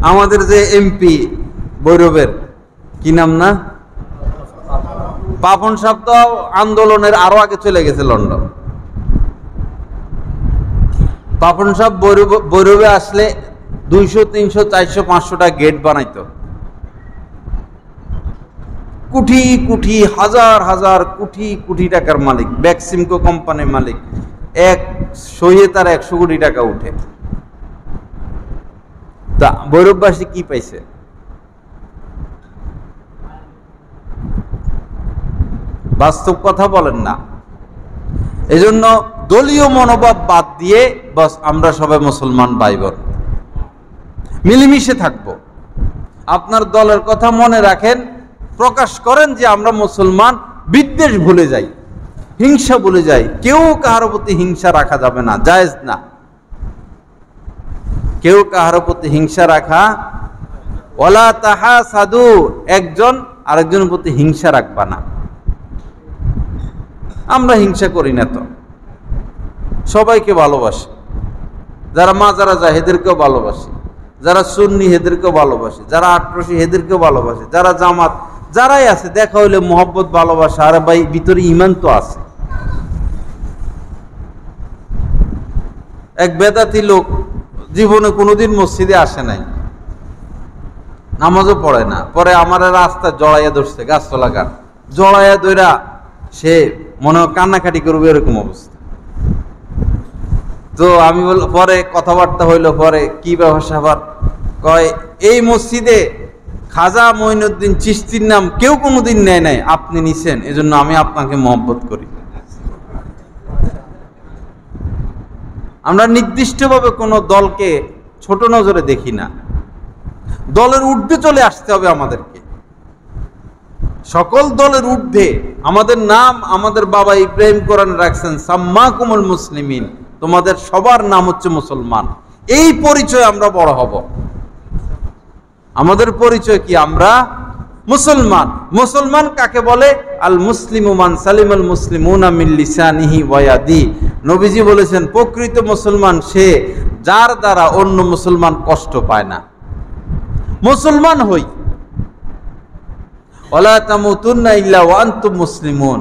আমাদের যে এমপি ভৈরবের, কি নাম না, পাপন সাহেব, তো আন্দোলনের আরো আগে চলে গেছে লন্ডন। পাপন সাহেব ভৈরবে আসলে 200, 300, 400, 500টা গেট বানাইতো। কোটি কোটি, হাজার হাজার কোটি কোটি টাকার মালিক, ব্যাকসিমকো কোম্পানির মালিক। এক সইয়ে তার 100 কোটি টাকা উঠে। তা ভৈরববাসী কি পাইছে? বাস্তব কথা বলেন না। এজন্য দলীয় মনোভাব বাদ দিয়ে বাস আমরা সবাই মুসলমান ভাই বোন, মিলেমিশে থাকবো। আপনার দলের কথা মনে রাখেন, প্রকাশ করেন যে আমরা মুসলমান, বিদ্বেষ ভুলে যাই, হিংসা ভুলে যাই। কেউ কাহার প্রতি হিংসা রাখা যাবে না, জায়েজ না। কেউ কাহার প্রতি হিংসা রাখা, ওয়ালা তাহাসাদু, একজন আরেকজনের প্রতি হিংসা রাখবা না। আমরা হিংসা করি না তো, সবাইকে ভালোবাসি। যারা মাজারা যায় এদেরকেও ভালোবাসি, যারা সুন্নি এদেরকেও ভালোবাসি, যারা আটরশি এদেরকেও ভালোবাসি, যারা জামাত, যারাই আছে, দেখা হইলে মোহব্বত, ভালোবাসা। আর ভাই ভিতরে ইমান তো আছে। এক বেদাতি লোক জীবনে কোনোদিন মসজিদে আসে নাই, নামাজও পড়ে না। পরে আমার রাস্তা জড়াইয়া ধরছে, গাছতলা গাছ জড়াইয়া ধরা, সে মনে হয় কান্নাকাটি করবে, এরকম অবস্থা। তো আমি পরে কথাবার্তা হইলো, পরে কি ব্যবসা, আবার কয় এই মসজিদে খাজা মঈনুদ্দিন চিশতির নাম কেউ কোনোদিন নেয় নাই, আপনি নিছেন, এজন্য আমি আপনাকে মহব্বত করি। আমরা নির্দিষ্টভাবে কোনো দলকে ছোট নজরে দেখি না। দলের ঊর্ধ্বে চলে আসতে হবে আমাদেরকে, সকল দলের ঊর্ধ্বে। আমাদের নাম আমাদের বাবা ইব্রাহিম কোরআন রাখছেন, সাম্মাকুমুল মুসলিমিন, তোমাদের সবার নাম হচ্ছে মুসলমান। এই পরিচয় আমরা বড় হব। আমাদের পরিচয় কি? আমরা মুসলমান। মুসলমান কাকে বলে? আল মুসলিমু মান সালিমাল মুসলিমুনা মিন লিসানিহি ওয়া ইয়াদি। নবীজি বলেছেন, প্রকৃত মুসলমান সে যার দ্বারা অন্য মুসলমান কষ্ট পায় না। মুসলমান হই, ওয়ালা তামুতুন্না ইল্লা ওয়া আনতুম মুসলিমুন।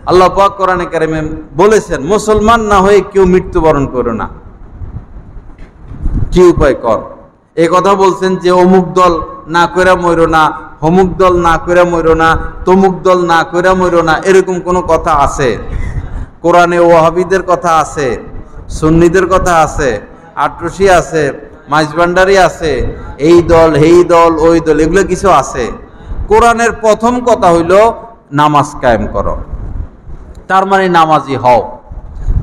আল্লাহ পাক কোরআনে কারিমে বলেছেন, মুসলমান না হয়ে কেউ মৃত্যুবরণ করো না। কি উপায় কর? এই কথা বলছেন যে অমুক দল না কইরা মইরো না, অমুক দল না কইরা মইরো না, তমুক দল না কইরা মইরো না, এরকম কোনো কথা আছে? কোরআনে ওয়াহাবিদের কথা আছে, সুন্নিদের কথা আছে, আটরশি আছে, মাইজভান্ডারি আছে, এই দল, এই দল, ওই দল, এগুলো কিছু আছে? কোরআনের প্রথম কথা হইল নামাজ কায়েম করো, তার মানে নামাজি হও।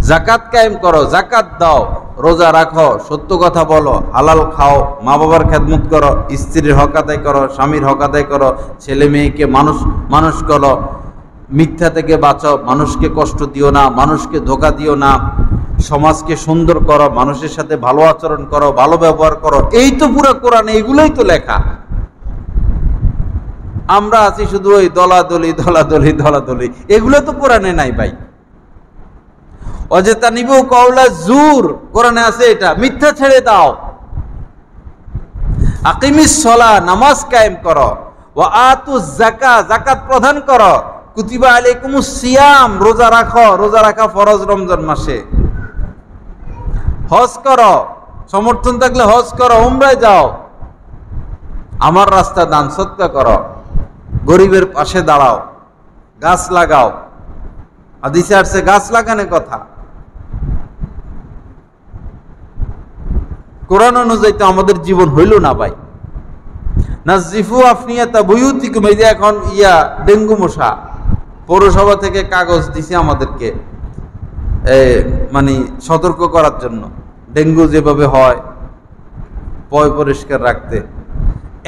জাকাত কায়েম করো, জাকাত দাও, রোজা রাখো, সত্য কথা বলো, হালাল খাও, মা বাবার খেদমত করো, স্ত্রীর হক আদায় করো, স্বামীর হক আদায় করো, ছেলে মেয়েকে মানুষ করো, মিথ্যা থেকে বাঁচাও, মানুষকে কষ্ট দিও না, মানুষকে ধোঁকা দিও না, সমাজকে সুন্দর করো, মানুষের সাথে ভালো আচরণ করো, ভালো ব্যবহার করো। এই তো পুরো কোরআন, এইগুলোই তো লেখা। আমরা আছি শুধু ওই দলাদলি দলাদলি দলাদলি, এগুলো তো কোরআনে নাই ভাই। অজেতানিবু কওলা জুর, কোরআনে আছে এটা, মিথ্যা ছেড়ে দাও। আকিমিস সালাহ, নামাজ কায়েম করো, ওয়া আতুজ যাকাত, যাকাত প্রদান করো, কুতিবা আলাইকুমুস সিয়াম, রোজা রাখো, রোজা রাখা ফরজ রমজান মাসে, হজ করো, সমর্থন থাকলে হজ করো, উমরায় যাও, আমার রাস্তা দান সদকা করো, গরিবের পাশে দাঁড়াও, গাছ লাগাও। হাদিসে আসছে গাছ লাগানোর কথা। কোরআন অনুযায়ী তো আমাদের জীবন হইল না ভাই। নাজিফু আফনিয়াতা বুয়ুতিকুম, এই যে এখন ডেঙ্গু মশা, পৌরসভা থেকে কাগজ দিছে আমাদেরকে মানে সতর্ক করার জন্য, ডেঙ্গু যেভাবে হয় পয় পরিষ্কার রাখতে।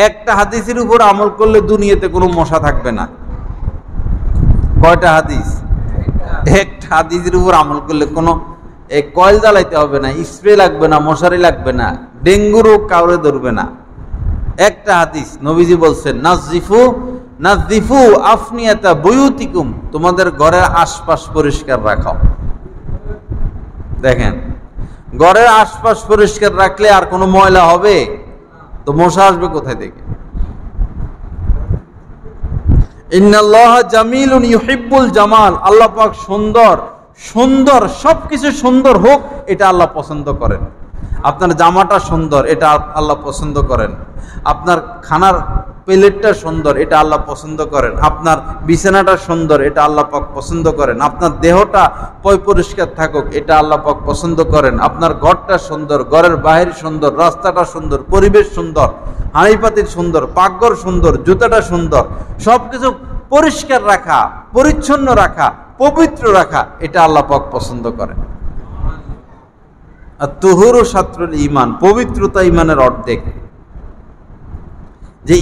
একটা হাদিসের উপর আমল করলে দুনিয়াতে কোনো মশা থাকবে না। কয়টা হাদিস? একটা হাদিসের উপর আমল করলে কোনো কয়েল জ্বালাইতে হবে না, স্প্রে লাগবে না, মশারি লাগবে না, ডেঙ্গু রোগ কাউরে ধরবে না। একটা হাদিস, নবীজি বলছেন নাজিফু আফনিয়াতা বুয়ুতিকুম, তোমাদের ঘরের আশপাশ পরিষ্কার রাখো। দেখেন, ঘরের আশপাশ পরিষ্কার রাখলে আর কোনো ময়লা হবে? তো মশা আসবে কোথায় থেকে? ইন্নাল্লাহা জামিলুন ইউহিব্বুল জামাল, আল্লাহ পাক সুন্দর, সুন্দর সবকিছু সুন্দর হোক এটা আল্লাহ পছন্দ করেন। আপনার জামাটা সুন্দর, এটা আল্লাহ পছন্দ করেন। আপনার খানার প্লেটটা সুন্দর, এটা আল্লাহ পছন্দ করেন। আপনার বিছানাটা সুন্দর, এটা আল্লাহ পাক পছন্দ করেন। আপনার দেহটা পরিষ্কার থাকুক, এটা আল্লাহ পাক পছন্দ করেন। আপনার ঘরটা সুন্দর, ঘরের বাহির সুন্দর, রাস্তাটা সুন্দর, পরিবেশ সুন্দর, হাঁড়িপাতির সুন্দর, পাকঘর সুন্দর, জুতাটা সুন্দর, সবকিছু পরিষ্কার রাখা, পরিচ্ছন্ন রাখা, পবিত্র রাখা, এটা আল্লাহ পাক পছন্দ করেন। আর তুহুরু শাত্রুল ঈমান, পবিত্রতা ঈমানের অর্ধেক। যে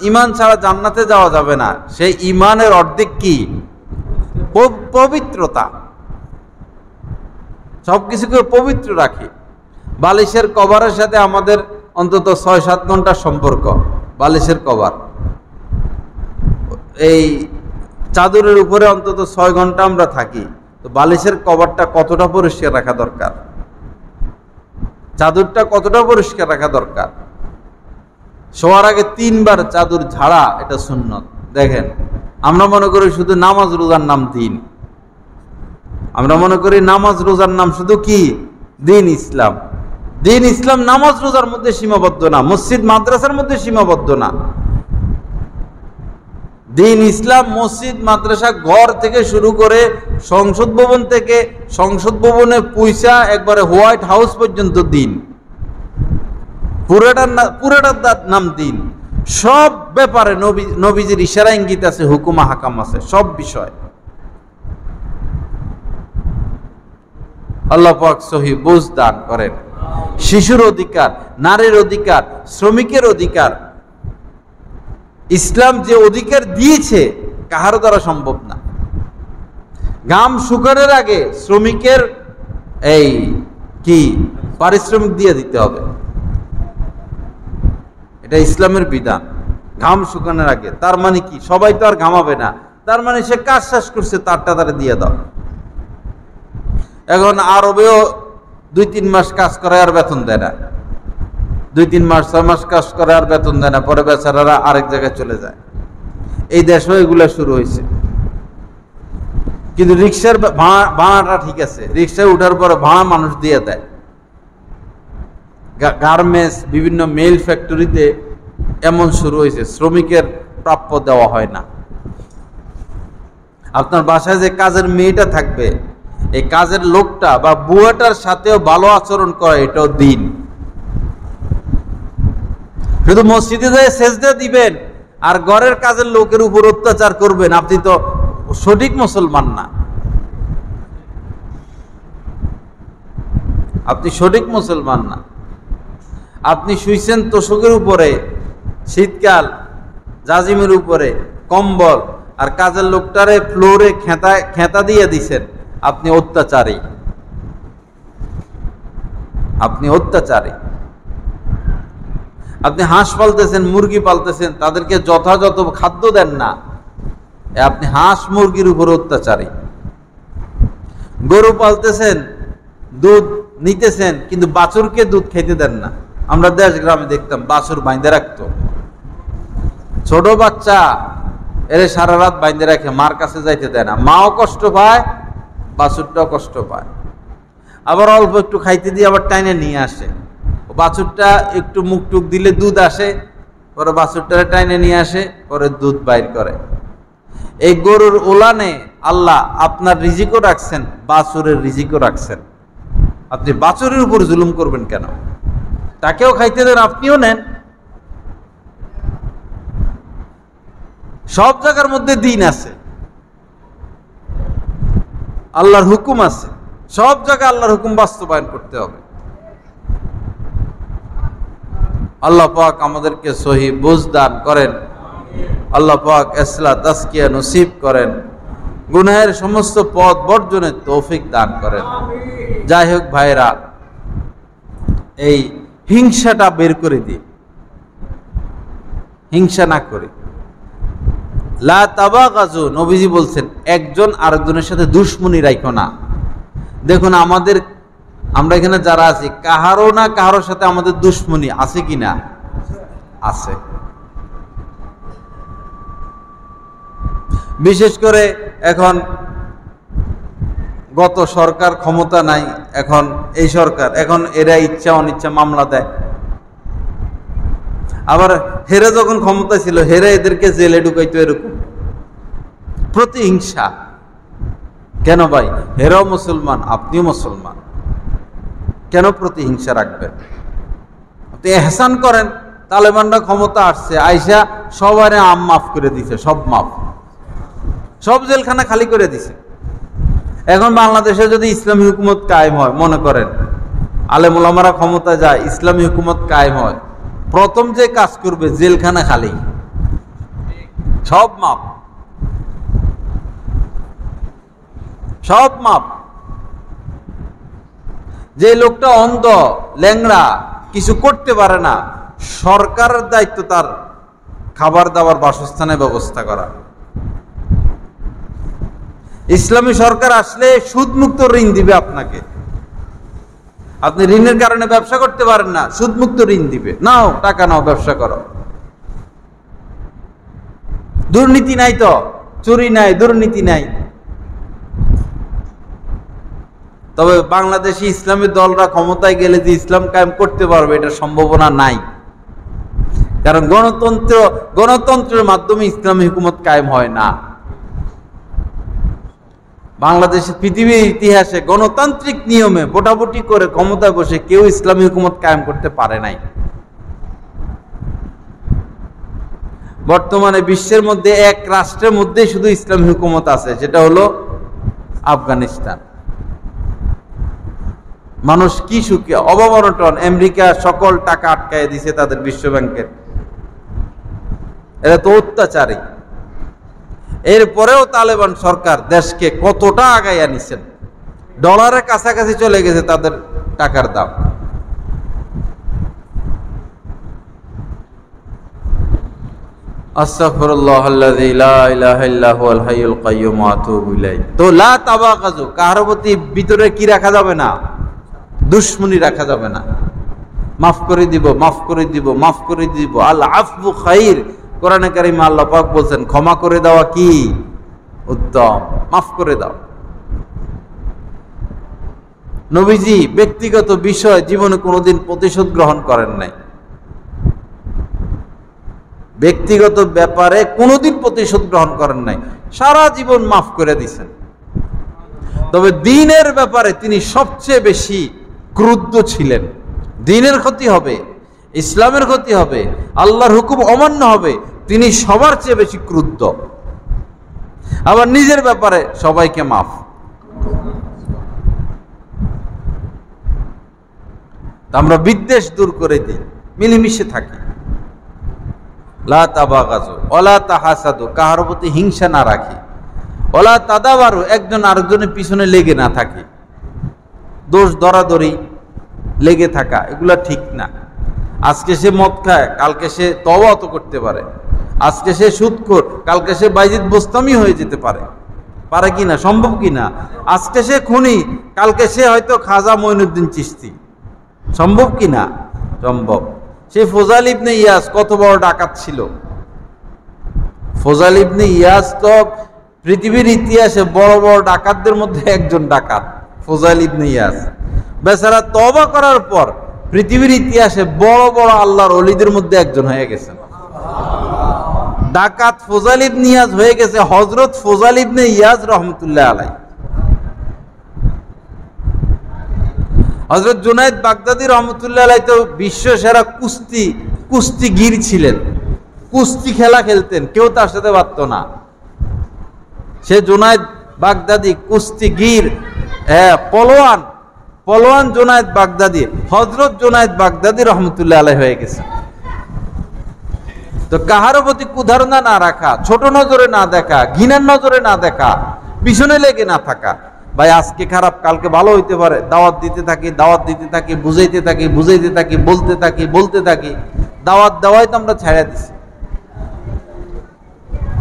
ঈমান ছাড়া জান্নাতে যাওয়া যাবে না, সেই ঈমানের অর্ধেক কি? পবিত্রতা। সবকিছুকে পবিত্র রাখি। বালিশের কভারের সাথে আমাদের অন্তত ৬-৭ ঘন্টার সম্পর্ক। বালিশের কভার, এই চাদরের উপরে অন্তত ৬ ঘন্টা আমরা থাকি। তো বালিশের কভারটা কতটা পরিষ্কার রাখা দরকার, চাদরটা কতটা পরিষ্কার রাখা দরকার। শোয়ার আগে ৩ বার চাদর ঝাড়া, এটা সুন্নত। দেখেন, আমরা মনে করি শুধু নামাজ রোজার নাম দিন, আমরা মনে করি নামাজ রোজার নাম শুধু কি দিন ইসলাম। দিন ইসলাম নামাজ রোজার মধ্যে সীমাবদ্ধ না, মসজিদ মাদ্রাসার মধ্যে সীমাবদ্ধ না। দিন ইসলাম মসজিদ মাদ্রাসা, ঘর থেকে শুরু করে সংসদ ভবন থেকে সংসদ ভবনে পয়সা একবারে হোয়াইট হাউস পর্যন্ত দিন, পুরাটার নাম দিন। সব ব্যাপারে নবীজির ইশারা ইঙ্গিত আছে, হুকুমা হাকাম আছে, সব বিষয়। আল্লাহ পাক সহি বুঝ দান করেন। শিশুর অধিকার, নারীর অধিকার, শ্রমিকের অধিকার, ইসলাম যে অধিকার দিয়েছে কাহারও দ্বারা সম্ভব না। ঘাম শুকানোর আগে শ্রমিকের এই কি পারিশ্রমিক দিয়ে দিতে হবে, এটা ইসলামের বিধান। ঘাম শুকানোর আগে, তার মানে কি সবাই তো আর ঘামাবে না, তার মানে সে কাজ শেষ করছে, তারটা তারা দিয়ে দাও। এখন আরবেও 2-3 মাস কাজ করে আর বেতন দেয় না, 2-3 মাস 6 মাস কাজ করে আর বেতন দেয় না, পরে বেচারারা আরেক জায়গায় চলে যায়। এই দেশেও এগুলা শুরু হয়েছে। কিন্তু রিক্সার ভাড়াটা ঠিক আছে, রিক্সায় উঠার পরে ভাড়া মানুষ দিয়ে দেয়। গার্মেন্টস, বিভিন্ন মেল ফ্যাক্টরিতে এমন শুরু হয়েছে, শ্রমিকের প্রাপ্য দেওয়া হয় না। আপনার বাসায় যে কাজের মেয়েটা থাকবে, এই কাজের লোকটা বা বুয়াটার সাথেও ভালো আচরণ করে, এটাও দিন। শুধু মসজিদে যায় সেজদা দিবেন আর ঘরের কাজের লোকের উপর অত্যাচার করবেন, আপনি তো সঠিক মুসলমান না। আপনি সঠিক মুসলমান না। আপনি শুইছেন তোষকের উপরে, শীতকাল জাজিমের উপরে কম্বল, আর কাজের লোকটারে ফ্লোরে খেতা দিয়ে দিছেন। আপনি অত্যাচারী, আপনি অত্যাচারী। আপনি হাঁস পালতেছেন, মুরগি পালতেছেন, তাদেরকে যথাযথ খাদ্য দেন না, আপনি হাঁস মুরগির উপর অত্যাচারী। গরু পালতেছেন, দুধ নিতেছেন, কিন্তু বাছুরকে দুধ খেতে দেন না। আমরা দেশ গ্রামে দেখতাম বাছুর বাইন্ধে রাখতো, ছোট বাচ্চা এর সারা রাত বাইন্ধে রাখে, মার কাছে যাইতে দেয় না। মাও কষ্ট পায়, বাছুরটাও কষ্ট পায়। আবার অল্প একটু খাইতে দিয়ে আবার টাইনে নিয়ে আসে, বাছুরটা একটু মুখ টুক দিলে দুধ আসে, পরে বাছুরটারে টাইনে নিয়ে আসে, পরে দুধ বাইর করে। এই গরুর ওলানে আল্লাহ আপনার রিজিকও রাখছেন, বাছুরের রিজিকও রাখছেন। আপনি বাছুরের উপর জুলুম করবেন কেন? তাকেও খাইতে দেন, আপনিও নেন। সব জায়গার মধ্যে দিন আছে, আল্লাহর হুকুম আছে, সব জায়গায় আল্লাহর হুকুম বাস্তবায়ন করতে হবে। আল্লাহ পাক আমাদেরকে সহি বুঝ দান করেন, আল্লাহ পাক ইসলাহ তাজকিয়া নসিব করেন, গুনাহের সমস্ত পথ বর্জনের তৌফিক দান করেন। যাই হোক ভাইরা, এই হিংসাটা বের করে দিই, হিংসা না করি। লা তাবাগাজু, নবীজি বলছেন একজন আরেকজনের সাথে দুশমনি রাখো না। দেখুন আমরা এখানে যারা আছি, কাহারো না কাহারোর সাথে আমাদের দুশমনি আছে কিনা? আছে। বিশেষ করে এখন গত সরকার ক্ষমতা নাই, এখন এই সরকার, এখন এরা ইচ্ছা অনিচ্ছা মামলা দেয়। আবার হেরা যখন ক্ষমতা ছিল, হেরা এদেরকে জেলে ঢুকাইতো, এরকম প্রতিহিংসা কেন ভাই? হেরাও মুসলমান, আপনিও মুসলমান, কেন প্রতিহিংসা রাখবেন? আপনি এহসান করেন। তালেবানরা ক্ষমতা আসছে, আইসা সবারে মাফ করে দিছে, সব মাফ, সব জেলখানা খালি করে দিছে। এখন বাংলাদেশে যদি ইসলামী হুকুমত কায়েম হয়, মনে করেন আলেম ওলামারা ক্ষমতা যায়, ইসলামী হুকুমত কায়েম হয়, প্রথম যে কাজ করবে জেলখানা খালি, সব মাপ, সব মাপ। যে লোকটা অন্ধ, ল্যাংড়া, কিছু করতে পারে না, সরকারের দায়িত্ব তার খাবার দাবার বাসস্থানের ব্যবস্থা করা। ইসলামী সরকার আসলে সুদমুক্ত ঋণ দিবে আপনাকে। আপনি ঋণের কারণে ব্যবসা করতে পারেন না, সুদমুক্ত ঋণ দিবে, নাও টাকা নাও, ব্যবসা করো। দুর্নীতি নাই তো, চুরি নাই, দুর্নীতি নাই। তবে বাংলাদেশি ইসলামী দলরা ক্ষমতায় গেলে যে ইসলাম কায়েম করতে পারবে, এটা সম্ভাবনা নাই। কারণ গণতন্ত্রের মাধ্যমে ইসলামী হুকুমত কায়েম হয় না। বাংলাদেশের পৃথিবীর ইতিহাসে গণতান্ত্রিক নিয়মে ভোটাভুটি করে ক্ষমতায় বসে কেউ ইসলামী হুকুমত কায়েম করতে পারে নাই। বর্তমানে বিশ্বের মধ্যে এক রাষ্ট্রের মধ্যে শুধু ইসলামী হুকুমত আছে, যেটা হলো আফগানিস্তান। মানুষ কি সুখে, অভাব অনটন, আমেরিকা সকল টাকা আটকায় দিছে তাদের বিশ্ব ব্যাংকের। এরা তো অত্যাচারী। এরপরেও তালেবান সরকার দেশকে কতটা আগাইয়া নিছেন, ডলারের কাছাকাছি চলে গেছে তাদের টাকার দাম। আস্তাগফিরুল্লাহাল্লাযী লা ইলাহা ইল্লা হুয়াল হাইয়ুল কাইয়্যুম ওয়া আতুবু ইলাইহি। তো লা তাবাগাজু, কারো প্রতি ভিতরে কি রাখা যাবে না? দুশমনি রাখা যাবে না। মাফ করে দিব, মাফ করে দিব, মাফ করে দিব। আল আফু খাইর, কোরআনে কারিমে আল্লাহ পাক বলছেন ক্ষমা করে দেওয়া কি উত্তম, মাফ করে দাও। নবীজি ব্যক্তিগত বিষয় জীবনে কোনোদিন প্রতিশোধ গ্রহণ করেন নাই। ব্যক্তিগত ব্যাপারে কোনোদিন প্রতিশোধ গ্রহণ করেন নাই, সারা জীবন মাফ করে দিয়েছেন। তবে দ্বীনের ব্যাপারে তিনি সবচেয়ে বেশি ক্রুদ্ধ ছিলেন। দ্বীনের ক্ষতি হবে, ইসলামের ক্ষতি হবে, আল্লাহর হুকুম অমান্য হবে, তিনি সবার চেয়ে বেশি ক্রুদ্ধ, আবার নিজের ব্যাপারে সবাইকে মাফ। আমরা বিদ্বেষ দূর করে দিই, মিলেমিশে থাকি। লা তাবাগাজু ওয়ালা তাহাসাদু, কাহার প্রতি হিংসা না রাখি। ওয়ালা তাদাবারু, একজন আরেকজনের পিছনে লেগে না থাকি। দোষ ধরাধরি লেগে থাকা এগুলা ঠিক না। আজকে সে মদ খায়, কালকে সে তওবা তো করতে পারে। আজকে সে সুদখোর, কালকে সে বাইজিদ বোস্তামি হয়ে যেতে পারে। পারে কিনা? সম্ভব কিনা? আজকে সে খুনি, কালকে সে হয়তো খাজা মঈনুদ্দিন চিশতি। সম্ভব কিনা? সম্ভব। সে ফজল ইবনে ইয়াস কত বড় ডাকাত ছিল। ফজল ইবনে ইয়াস তো পৃথিবীর ইতিহাসে বড় বড় ডাকাতদের মধ্যে একজন ডাকাত, ফজল ইবনে ইয়াস। বেচারা তওবা করার পর পৃথিবীর ইতিহাসে বড় বড় আল্লাহর ওলিদের মধ্যে একজন হয়ে গেছেন। ডাকাত ফজল ইবনে ইয়াস হয়ে গেছে হযরত ফজল ইবনে ইয়াস রাহমাতুল্লাহ আলাইহি। হযরত জুনায়েদ বাগদাদী রহমতুল্লাহ আলাইহি তো বিশ্ব সেরা কুস্তিগীর ছিলেন। কুস্তি খেলা খেলতেন, কেউ তার সাথে পারত না। সে জুনায়েদ বাগদাদী কুস্তিগীর, পলোয়ান জুনায়েদ বাগদাদী, হযরত জুনায়েদ বাগদাদী রহমতুল্লাহ আলাইহি হয়ে গেছে। তো কাহারও প্রতি কুধারণা না রাখা, ছোট নজরে না দেখা, ঘৃণার নজরে না দেখা, পিছনে লেগে না থাকা। ভাই আজকে খারাপ, কালকে ভালো হইতে পারে। দাওয়াত দিতে থাকি, বুঝাইতে থাকি, বলতে থাকি। দাওয়াত দেওয়াই তো আমরা ছেড়ে দিছি।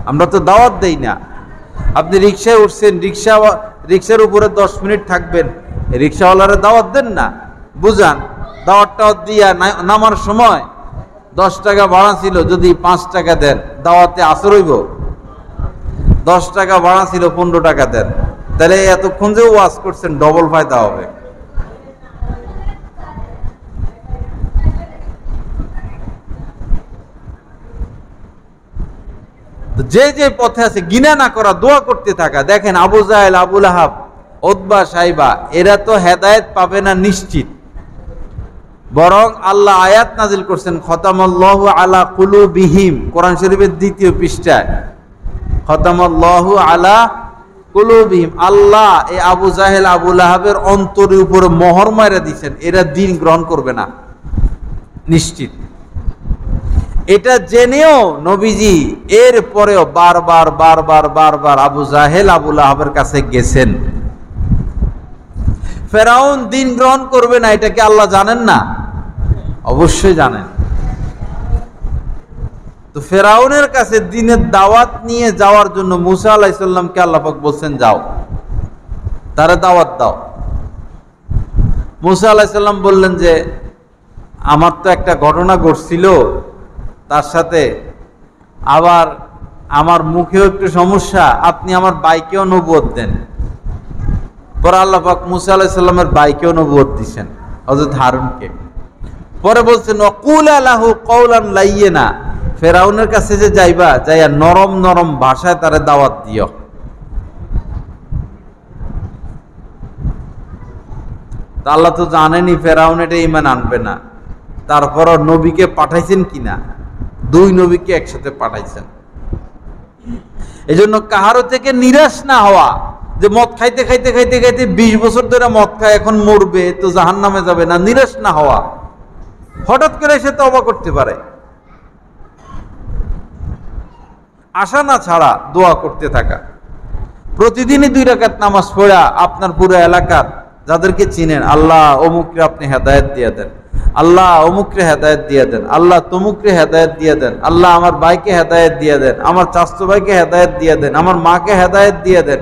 আমরা তো দাওয়াত দেই না। আপনি রিক্সায় উঠছেন, রিক্সার উপরে 10 মিনিট থাকবেন, রিক্সাওয়ালারে দাওয়াত দেন না, বুঝান। দাওয়াতটা দিয়া নামার সময় 10 টাকা ভাড়া ছিল, যদি 5 টাকা দেন, দাওয়াতে আসর হইব। 10 টাকা ভাড়া ছিল, 15 টাকা দেন, তাহলে এতক্ষণ যে ওয়াজ করছেন ডবল ফায়দা হবে। যে যে পথে আছে ঘৃণা না করা, দোয়া করতে থাকা। দেখেন আবু জাহেল, আবু লাহাব, উতবা, সাইবা, এরা তো হেদায়েত পাবে না নিশ্চিত। বরং আল্লাহ আয়াত নাজিল করছেন, খতামাল্লাহু আলা কুলুবিহিম, কোরআন শরীফের 2য় পৃষ্ঠায়। খতামাল্লাহু আলা কুলুবিহিম, আল্লাহ এই আবু জাহেল, আবু লাহাবের অন্তরের উপরে মোহর মাইরা দিয়েছেন, এরা দ্বীন গ্রহণ করবে না নিশ্চিত। এটা জেনেও নবীজি এর পরেও বারবার আবু জাহেল, আবু লাহাবের কাছে গেছেন। ফেরাউন দ্বীন গ্রহণ করবে না, এটা কি আল্লাহ জানেন না? অবশ্যই জানেন। তো ফেরাউনের কাছে দ্বীনের দাওয়াত নিয়ে যাওয়ার জন্য মুসা আলাইহিস সালামকে আল্লাহ পাক বলছেন, যাও তারা দাওয়াত দাও। মুসা আলাইহিস সালাম বললেন যে আমার তো একটা ঘটনা ঘটছিল, তার সাথে আবার আমার মুখেও একটু সমস্যা, আপনি আমার বাইকেও নবুয়ত দেন। পরে আল্লাহ পাক মুসা আলাইহিস সালামের বাইকেও নবুয়ত দিয়েছেন, হযরত হারুনকে। পরে বলছেন ওয়াকুলা লাহু কওলান লাইয়িনা, ফেরাউনের কাছে যে যাইয়া নরম নরম ভাষায় তারে দাওয়াত দিও। তা আল্লাহ তো জানেনই ফেরাউন এটা ঈমান আনবে না, তারপরও নবীকে পাঠাইছেন কিনা, 2 নবীকে একসাথে পাঠাইছেন। এজন্য কাহারো থেকে নিরাশ না হওয়া, যে মদ খাইতে 20 বছর ধরে মদ খায়, এখন মরবে তো জাহান্নামে যাবে না, নিরাশ না হওয়া। হঠাৎ করে সে তওবা করতে পারে। আশা না ছাড়া দোয়া করতে থাকা। প্রতিদিনই 2 রাকাত নামাজ পড়া আপনার পুরো এলাকার যাদেরকে চিনেন, আল্লাহ অমুকরে আপনি হেদায়েত দিয়ে দেন, আল্লাহ অমুকরে হেদায়েত দিয়ে দেন, আল্লাহ তমুকরে হেদায়েত দিয়ে দেন, আল্লাহ আমার ভাইকে হেদায়েত দিয়ে দেন, আমার চাচতো ভাইকে হেদায়েত দিয়ে দেন, আমার মাকে হেদায়েত দিয়ে দেন।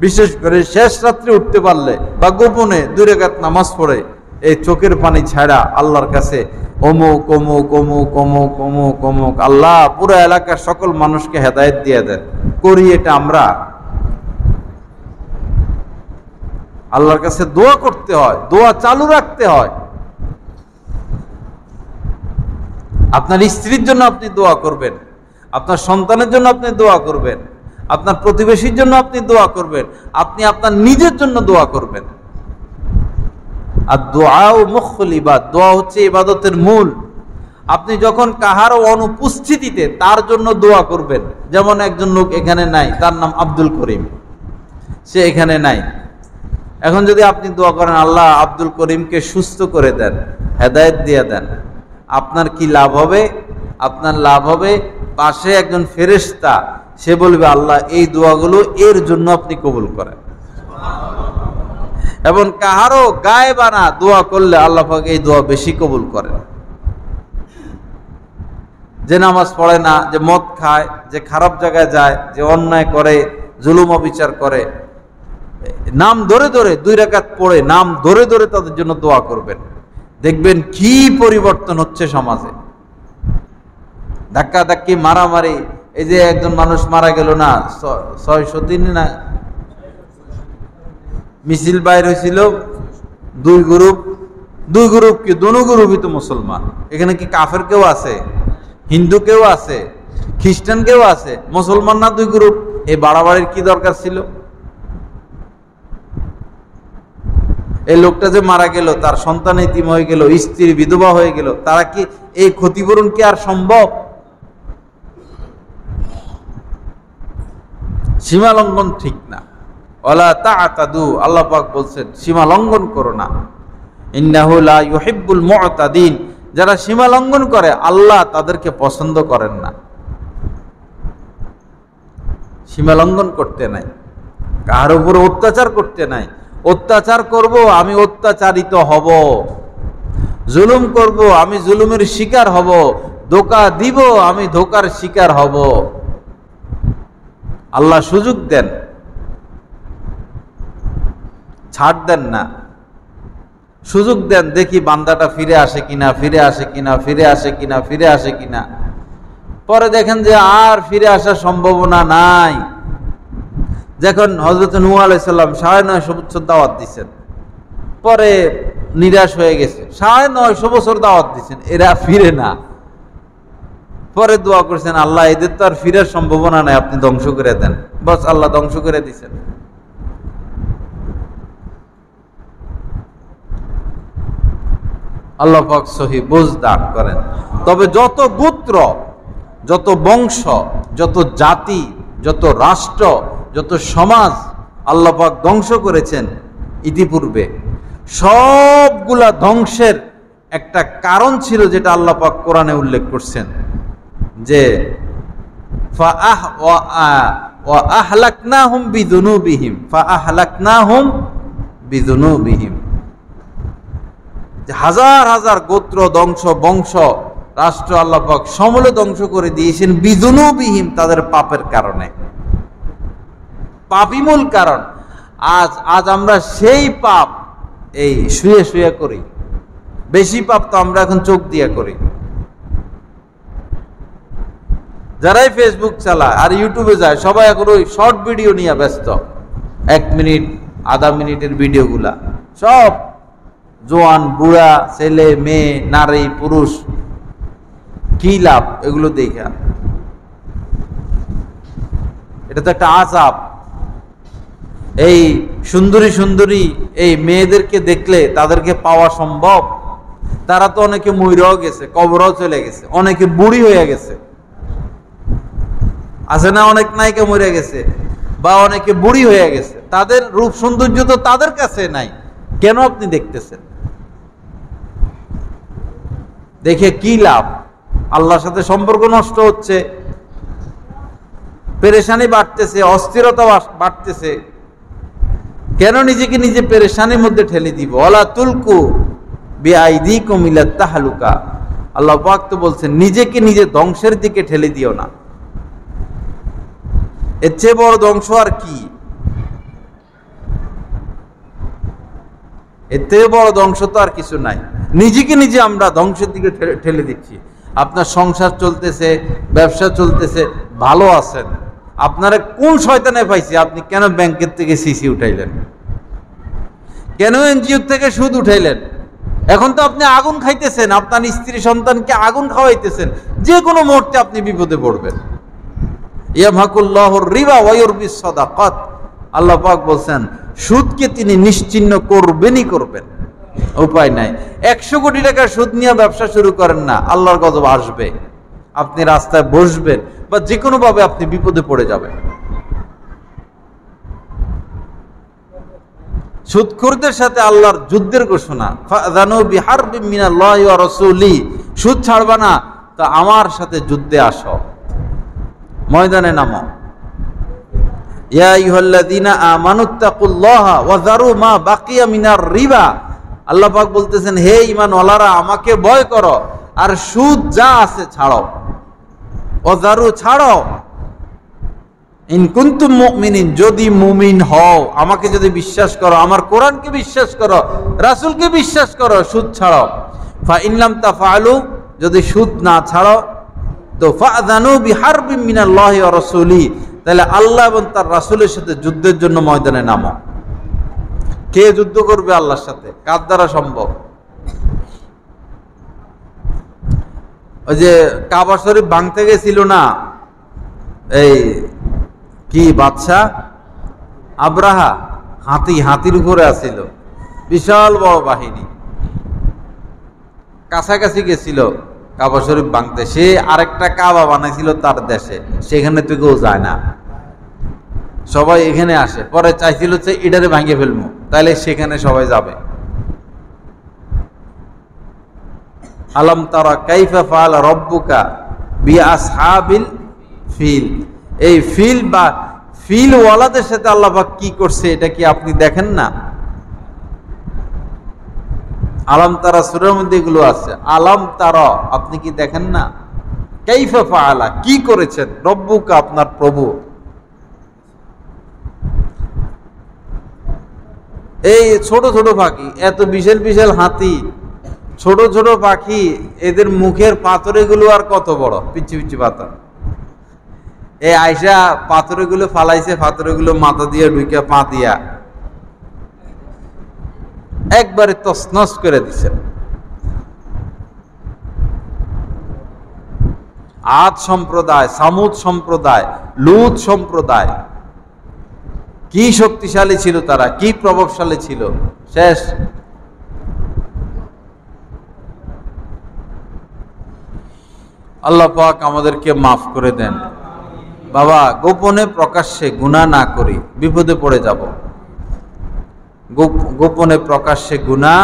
বিশেষ করে শেষ রাত্রে উঠতে পারলে বা গোপনে 2 রাকাত নামাজ পড়ে এই চোখের পানি ছাড়া আল্লাহর কাছে অমুক অমুক অমুক অমুক অমুক অমুক, আল্লাহ পুরো এলাকার সকল মানুষকে হেদায়েত দিয়ে দেন। করি এটা আমরা? আল্লাহর কাছে দোয়া করতে হয়, দোয়া চালু রাখতে হয়। আপনার স্ত্রীর জন্য আপনি দোয়া করবেন, আপনার সন্তানের জন্য আপনি দোয়া করবেন, আপনার প্রতিবেশীর জন্য আপনি দোয়া করবেন, আপনি আপনার নিজের জন্য দোয়া করবেন। আর দোয়া ও মুখুল ইবাদত, দোয়া হচ্ছে ইবাদতের মূল। আপনি যখন কাহারও অনুপস্থিতিতে তার জন্য দোয়া করবেন, যেমন একজন লোক এখানে নাই, তার নাম আব্দুল করিম, সে এখানে নাই, এখন যদি আপনি দোয়া করেন আল্লাহ আব্দুল করিমকে সুস্থ করে দেন, হেদায়েত দিয়ে দেন, আপনার কি লাভ হবে? আপনার লাভ হবে পাশে একজন ফেরেশতা, সে বলবে আল্লাহ এই দোয়াগুলো এর জন্য আপনি কবুল করেন। এবং কাহারও গায়েবানা দোয়া করলে আল্লাহ পাক এই দোয়া বেশি কবুল করেন। যে নামাজ পড়ে না, যে মদ খায়, যে খারাপ জায়গায় যায়, যে অন্যায় করে, জুলুম অবিচার করে, নাম ধরে ধরে 2 রাকাত পড়ে নাম ধরে ধরে তাদের জন্য দোয়া করবেন, দেখবেন কি পরিবর্তন হচ্ছে সমাজে। ধাক্কা ধাক্কি, মারামারি, এই যে একজন মানুষ মারা গেল না, 603 না মিছিল বাইর হয়েছিল, 2 গ্রুপ কি, দুনো গ্রুপই তো মুসলমান। এখানে কি কাফের কেউ আছে? হিন্দু কেউ আছে? খ্রিস্টান কেউ আছে? মুসলমান না 2 গ্রুপ। এই বাড়াবাড়ির কি দরকার ছিল? এই লোকটা যে মারা গেল, তার সন্তান এতিম হয়ে গেল, স্ত্রী বিধবা হয়ে গেল, তারা কি এই ক্ষতিপূরণ কি আর সম্ভব? সীমা লঙ্ঘন ঠিক না। ওয়ালা তা'তাদু, আল্লাহ পাক বলছেন সীমা লঙ্ঘন করো না। ইন্নাহু লা ইউহিব্বুল মু'তাদিন, যারা সীমা লঙ্ঘন করে আল্লাহ তাদেরকে পছন্দ করেন না। সীমা লঙ্ঘন করতে নাই, কার উপর অত্যাচার করতে নাই। অত্যাচার করব, আমি অত্যাচারিত হব। জুলুম করব, আমি জুলুমের শিকার হব। ধোঁকা দিব, আমি ধোঁকার শিকার হব। আল্লাহ সুযোগ দেন, ছাড় দেন না, সুযোগ দেন, দেখি বান্দাটা ফিরে আসে কিনা, ফিরে আসে কিনা, ফিরে আসে কিনা, ফিরে আসে কিনা। পরে দেখেন যে আর ফিরে আসার সম্ভাবনা নাই। যখন হযরত নূহ আলাইহিস সালাম 950 বছর দাওয়াত দিচ্ছেন, পরে নিরাশ হয়ে গেছে, 950 বছর দাওয়াত দিচ্ছেন, এরা ফিরে না। পরে দোয়া করছেন আল্লাহ এদের তো আর ফিরার সম্ভাবনা নাই, আপনি ধ্বংস করে দেন। বাস আল্লাহ ধ্বংস করে দিচ্ছেন। আল্লাহ পাক সহি বুঝ দান করেন। তবে যত গোত্র, যত বংশ, যত জাতি, যত রাষ্ট্র, যত সমাজ আল্লাহ পাক ধ্বংস করেছেন ইতিপূর্বে, সবগুলা ধ্বংসের একটা কারণ ছিল, যেটা আল্লাহ পাক কোরআনে উল্লেখ করছেন, যে ফাআহলাকনাহুম বিযুনুবিহিম, ফাআহলাকনাহুম বিযুনুবিহিম, যে হাজার হাজার গোত্র ধ্বংস, বংশ, রাষ্ট্র আল্লাহ পাক সমূলে ধ্বংস করে দিয়েছেন বিযুনুবিহিম, তাদের পাপের কারণে। পাপই মূল কারণ। আজ আমরা সেই পাপ এই শুয়ে শুয়ে করি। বেশি পাপ তো আমরা এখন চোখ দিয়ে করি। যারাই ফেসবুক চালায় আর ইউটিউবে যায়, সবাই এখন ওই শর্ট ভিডিও নিয়ে ব্যস্ত। 1 মিনিট, আধা মিনিটের ভিডিওগুলা, সব জোয়ান, বুড়া, ছেলে, মেয়ে, নারী, পুরুষ, কি লাভ এগুলো দেখা? এটা তো একটা আযাব। এই সুন্দরী সুন্দরী এই মেয়েদেরকে দেখলে তাদেরকে পাওয়া সম্ভব? তারা তো অনেকে মইরাও গেছে, কবরও চলে গেছে, অনেকে বুড়ি হয়ে গেছে, আছে না? অনেক নায়িকা মরে গেছে বা অনেকে বুড়ি হয়ে গেছে, তাদের রূপ সৌন্দর্য তো তাদের কাছে নাই। কেন আপনি দেখতেছেন? দেখে কি লাভ? আল্লাহর সাথে সম্পর্ক নষ্ট হচ্ছে, পেরেশানি বাড়তেছে, অস্থিরতা বাড়তেছে। কেন নিজেকে নিজে পেরেশানির মধ্যে ঠেলে দিব? ওয়ালা তুলকু বিআইদিকুম ইলা তাহলুকা, আল্লাহ পাক তো বলছেন নিজেকে নিজে ধ্বংসের দিকে ঠেলে দিও না। এর চেয়ে বড় ধ্বংস আর কি? এর থেকে বড় ধ্বংস তো আর কিছু নাই। নিজেকে নিজে আমরা ধ্বংসের দিকে ঠেলে দিচ্ছি। আপনার সংসার চলতেছে, ব্যবসা চলতেছে, ভালো আছেন, আপনারা কোন শয়তানে পাইছে? আপনি কেন ব্যাংকের থেকে সিসি উঠাইলেন? কেন এনজিও থেকে সুদ উঠাইলেন? এখন তো আপনি আগুন খাইতেছেন, আপনার স্ত্রী সন্তানকে আগুন খাওয়াইতেছেন, যে কোনো মুহূর্তে আপনি বিপদে পড়বেন। ইয়ামহাকুল্লাহুর রিবা ওয়া ইউরবিস সাদাকাত, আল্লাহ পাক বলছেন সুদকে তিনি নিশ্চিহ্ন করবেনই করবেন। উপায় নাই। 100 কোটি টাকা সুদ নিয়ে ব্যবসা শুরু করেন না, আল্লাহর গজব আসবে। আপনি রাস্তায় বসবেন বা যে কোনো ভাবে আপনি বিপদে পড়ে যাবেন। সুদখোরদের সাথে আল্লাহর যুদ্ধের ঘোষণা, ফাযানু বিহারবিম মিনাল্লাহি ওয়া রাসূলি, সুদ ছাড়বা না তো আমার সাথে যুদ্ধে আসো, ময়দানে নামো। ইয়া আইয়ুহাল্লাযীনা আমানুত্তাকুল্লাহা ওয়া যারু মা বাকিয়া মিনার রিবা, আল্লাহ পাক বলতেছেন হে ঈমানওয়ালারা আমাকে ভয় করো আর সুদ যা আছে ছাড়ো। ওয়া যারু ছাড়ো, ইন কুনতুম মুমিনিন, যদি মুমিন হও, আমাকে যদি বিশ্বাস করো, আমার কোরআনকে বিশ্বাস করো, রাসূলকে বিশ্বাস করো, সুদ ছাড়ো। ফা ইন লাম তাফআলু, যদি সুদ না ছাড়ো তো ফাযানু বিহারবিম মিনাল্লাহি ওয়া রাসূলি, তাহলে আল্লাহ এবং তার রাসূলের সাথে যুদ্ধের জন্য ময়দানে নামো। কে যুদ্ধ করবে আল্লাহর সাথে? কার দ্বারা সম্ভব? ওই যে কাবা শরীফ ভাঙতে গেছিল না এই কি বাদশা আব্রাহা, হাতির উপরে আসিল, বিশাল বড় বাহিনী, কাছাকাছি গেছিল কাবা শরীফ ভাঙতে। সে আরেকটা কাবা বানাইছিল তার দেশে, সেখানে তো কেউ যায় না, সবাই এখানে আসে। পরে চাইছিল যে এটারে ভাঙিয়ে ফেলবো, তাইলে সেখানে সবাই যাবে। আলাম তারা কাইফা ফাআলা রাব্বুকা বিআসহাবিল ফিল, এই ফিল বা ফিল ওয়ালাদের সাথে আল্লাহ পাক কি করছে এটা কি আপনি দেখেন না? আলাম তারা সূরার মধ্যে এগুলো আছে। আলাম তারা, আপনি কি দেখেন না? কাইফা ফাআলা, কি করেছেন, রব্বুকা আপনার প্রভু। এই ছোট ছোট পাখি, এত বিশাল বিশাল হাতি, ছোট ছোট পাখি, এদের মুখের পাথরেগুলো আর কত বড়, পিচ্ছি পিচ্ছি পাথর। এই আয়সা পাথরগুলো ফালাইছে, পাথরগুলো মাথা দিয়ে ঢুকে পা দিয়া একবারে তছনছ করে দিছে। আদ সম্প্রদায়, সামুদ সম্প্রদায়, লুত সম্প্রদায়, কি শক্তিশালী ছিল তারা, কি প্রভাবশালী ছিল, শেষ। আল্লাহ পাক আমাদেরকে মাফ করে দেন। বাবা, গোপনে প্রকাশ্যে গুনাহ না করি, বিপদে পড়ে যাব। গোপনে প্রকাশ্যে গুনাহ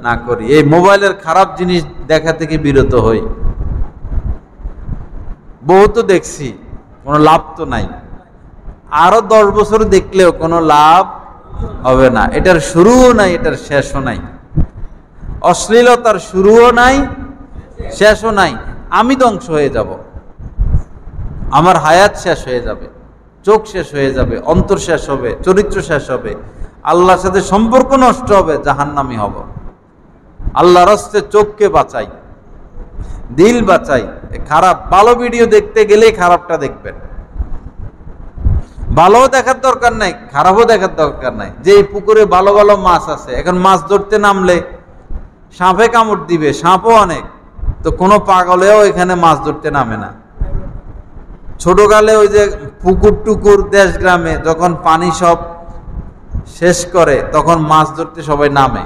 না করি, এই মোবাইলের খারাপ জিনিস দেখা থেকে বিরত হই। বহুত দেখছি, কোনো লাভ তো নাই, আরো 10 বছর দেখলেও কোনো লাভ হবে না। এটার শুরুও নাই, এটার শেষও নাই। অশ্লীলতার শুরুও নাই, শেষও নাই। আমি ধ্বংস হয়ে যাব, আমার হায়াত শেষ হয়ে যাবে, চোখ শেষ হয়ে যাবে, অন্তর শেষ হবে, চরিত্র শেষ হবে, আল্লাহর সাথে সম্পর্ক নষ্ট হবে, জাহান্নামী হব। আল্লাহর রাস্তায় চোখকে বাঁচাই, দিল বাঁচাই। খারাপ ভালো ভিডিও দেখতে গেলেই খারাপটা দেখবেন, ভালো দেখার দরকার নাই, খারাপও দেখার দরকার নাই। যে পুকুরে ভালো ভালো মাছ আছে, এখন মাছ ধরতে নামলে সাপে কামড় দিবে, সাপও অনেক, তো কোনো পাগলেও এখানে মাছ ধরতে নামে না। ছোটকালে ওই যে পুকুর টুকুর দেশ গ্রামে যখন পানি সব শেষ করে তখন মাছ ধরতে সবাই নামে।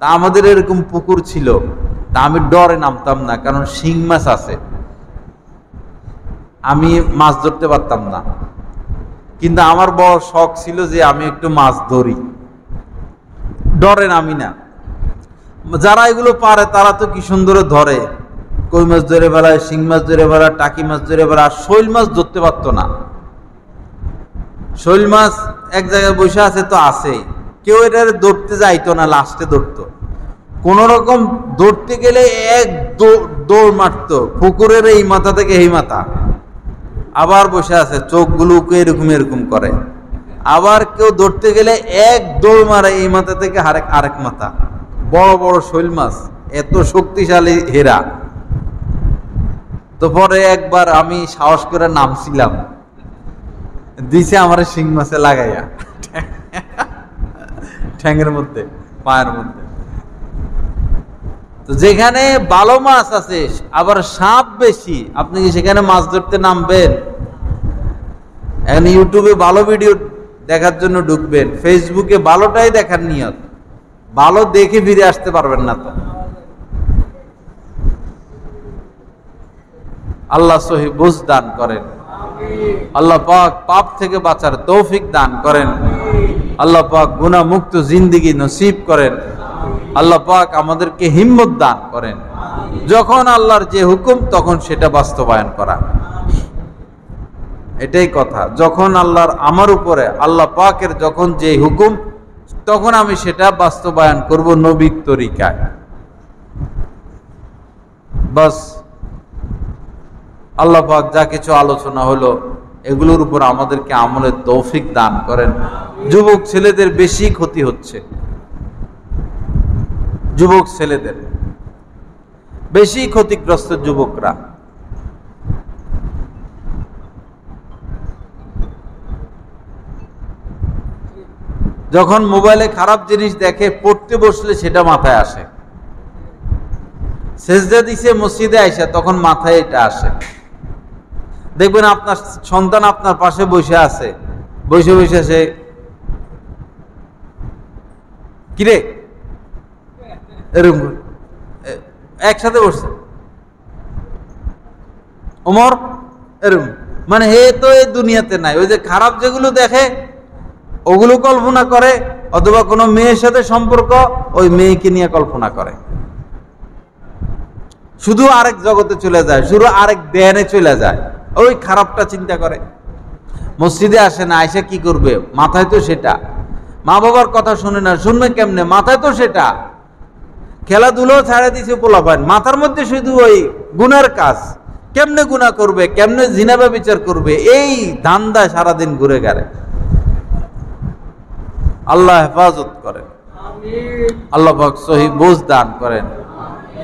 তা আমাদের এরকম পুকুর ছিল, তা আমি ডরে নামতাম না, কারণ শিং মাছ আছে, আমি মাছ ধরতে পারতাম না। কিন্তু আমার বড় শখ ছিল যে আমি একটু মাছ ধরি, ডরে নামি না। যারা এগুলো পারে তারা তো কি সুন্দর ধরে, কই মাছ ধরে বেড়ায়, শিং মাছ ধরে বেড়ায়, টাকি মাছ ধরে বেড়ায়, আর শৈল মাছ ধরতে পারতো না। শৈল মাছ এক জায়গায় বসে আছে তো আছেই, কেউ এটা ধরতে যাইতো না, লাস্টে ধরতো। কোন রকম ধরতে গেলে এক দৌড় মারতো, পুকুরের এই মাথা থেকে এই মাথা, আবার বসে আছে, চোখগুলোকে এরকম এরকম করে। আবার কেউ ধরতে গেলে এক দৌড় মারে, এই মাথা থেকে আরেক মাথা। বড় বড় শৈল মাছ, এত শক্তিশালী হেরা। তো পরে একবার আমি সাহস করে নামছিলাম, দিছে আমার শিং মাছে লাগাইয়া ঠ্যাঙের মধ্যে, পায়ের মধ্যে। তো যেখানে ভালো মাছ আছে আবার সাপ বেশি, আপনি কি সেখানে মাছ ধরতে নামবেন? এখন ইউটিউবে ভালো ভিডিও দেখার জন্য ঢুকবেন, ফেসবুকে ভালোটাই দেখার নিয়ত, ভালো দেখে ফিরে আসতে পারবেন না তো। আল্লাহ সহি বুঝ দান করেন। আল্লাহ পাক পাপ থেকে বাঁচার তৌফিক দান করেন। আল্লাহ পাক গুনাহ মুক্ত জিন্দেগি নসিব করেন। আল্লাহ পাক আমাদেরকে হিম্মত দান করেন, যখন আল্লাহর যে হুকুম তখন সেটা বাস্তবায়ন করা। এটাই কথা, যখন আল্লাহর আমার উপরে আল্লাহ পাকের যখন যে হুকুম তখন আমি সেটা বাস্তবায়ন করব নবীর তরিকায়। বাস আল্লাহ পাক যা কিছু আলোচনা হলো এগুলোর উপর আমাদেরকে আমলের তৌফিক দান করেন। যুবক ছেলেদের বেশি ক্ষতি হচ্ছে, যুবক ছেলেদের বেশি ক্ষতিগ্রস্ত যুবকরা। যখন মোবাইলে খারাপ জিনিস দেখে, পড়তে বসলে সেটা মাথায় আসে। সেজদা দিছে মসজিদে আইসা তখন মাথায় এটা আসে। দেখবেন আপনার সন্তান আপনার পাশে বসে আছে, বসে বসে সে কিরে এরকম একসাথে বসছে ওমর এরকম, মানে হে তো এই দুনিয়াতে নাই। ওই যে খারাপ যেগুলো দেখে ওগুলো কল্পনা করে, অথবা কোনো মেয়ের সাথে সম্পর্ক, ওই মেয়েকে নিয়ে কল্পনা করে, শুধু আরেক জগতে চলে যায়, শুধু আরেক ধ্যানে চলে যায়, ওই খারাপটা চিন্তা করে। মসজিদে আসে না, আয়সা কি করবে, মাথায় তো সেটা। মা বাবার কথা শুনে না, শুনবে কেমনে, মাথায় তো সেটা। খেলাধুলো ছাড়া দিছে পোলাপান, মাথার মধ্যে শুধু ওই গুনার কাজ, কেমনে গুনাহ করবে, কেমনে জিনা ব্যভিচার করবে, এই ধান্দা সারাদিন ঘুরে গেলে। আল্লাহ হেফাজত করেন, আল্লাহ পাক সহি বুঝ দান করেন,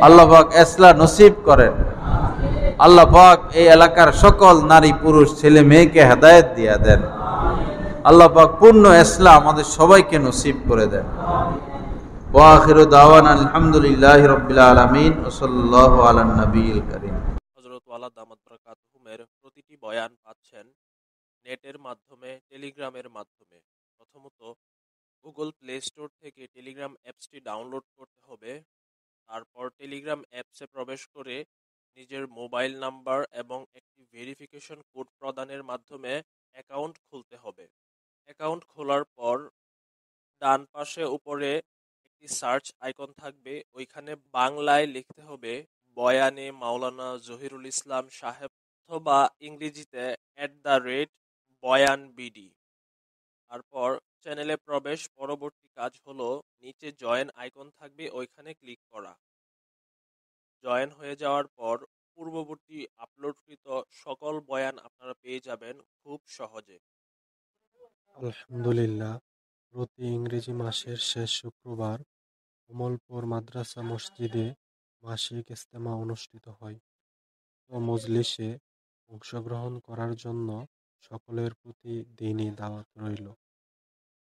আল্লাহ পাক ইসলাহ নসিব করেন। আল্লাহ পাক এই এলাকার সকল নারী পুরুষ ছেলে মেয়েকে হেদায়েত দিয়ে দেন। আল্লাহ পাক পূর্ণ ইসলাম আমাদের সবাইকে নসিব করে দেন। ওয়া আখিরু দাওয়ানা আলহামদুলিল্লাহি রাব্বিল আলামিন ওয়া সাল্লাল্লাহু আলান নবিয়িল কারীম। হযরত ওয়ালা দামাত বারাকাতুহুমের প্রতিটি বয়ান পাচ্ছেন নেটের মাধ্যমে, টেলিগ্রামের মাধ্যমে। প্রথমত গুগল প্লে স্টোর থেকে টেলিগ্রাম অ্যাপসটি ডাউনলোড করতে হবে। তারপর টেলিগ্রাম অ্যাপসে প্রবেশ করে নিজের মোবাইল নাম্বার এবং একটি ভেরিফিকেশন কোড প্রদানের মাধ্যমে অ্যাকাউন্ট খুলতে হবে। অ্যাকাউন্ট খোলার পর ডান পাশে উপরে একটি সার্চ আইকন থাকবে, ওইখানে বাংলায় লিখতে হবে বয়ানে মাওলানা জহিরুল ইসলাম সাহেব, অথবা ইংরেজিতে @বয়ান বিডি। তারপর চ্যানেলে প্রবেশ, পরবর্তী কাজ হলো নিচে জয়েন আইকন থাকবে, ওইখানে ক্লিক করা। জয়েন হয়ে যাওয়ার পর পূর্ববর্তী আপলোডকৃত সকল বয়ান আপনারা পেয়ে যাবেন খুব সহজে। আলহামদুলিল্লাহ, প্রতি ইংরেজি মাসের শেষ শুক্রবার কমলপুর মাদ্রাসা মসজিদে মাসিক ইজতেমা অনুষ্ঠিত হয়। তো মজলিসে অংশগ্রহণ করার জন্য সকলের প্রতি দিনই দাওয়াত রইল।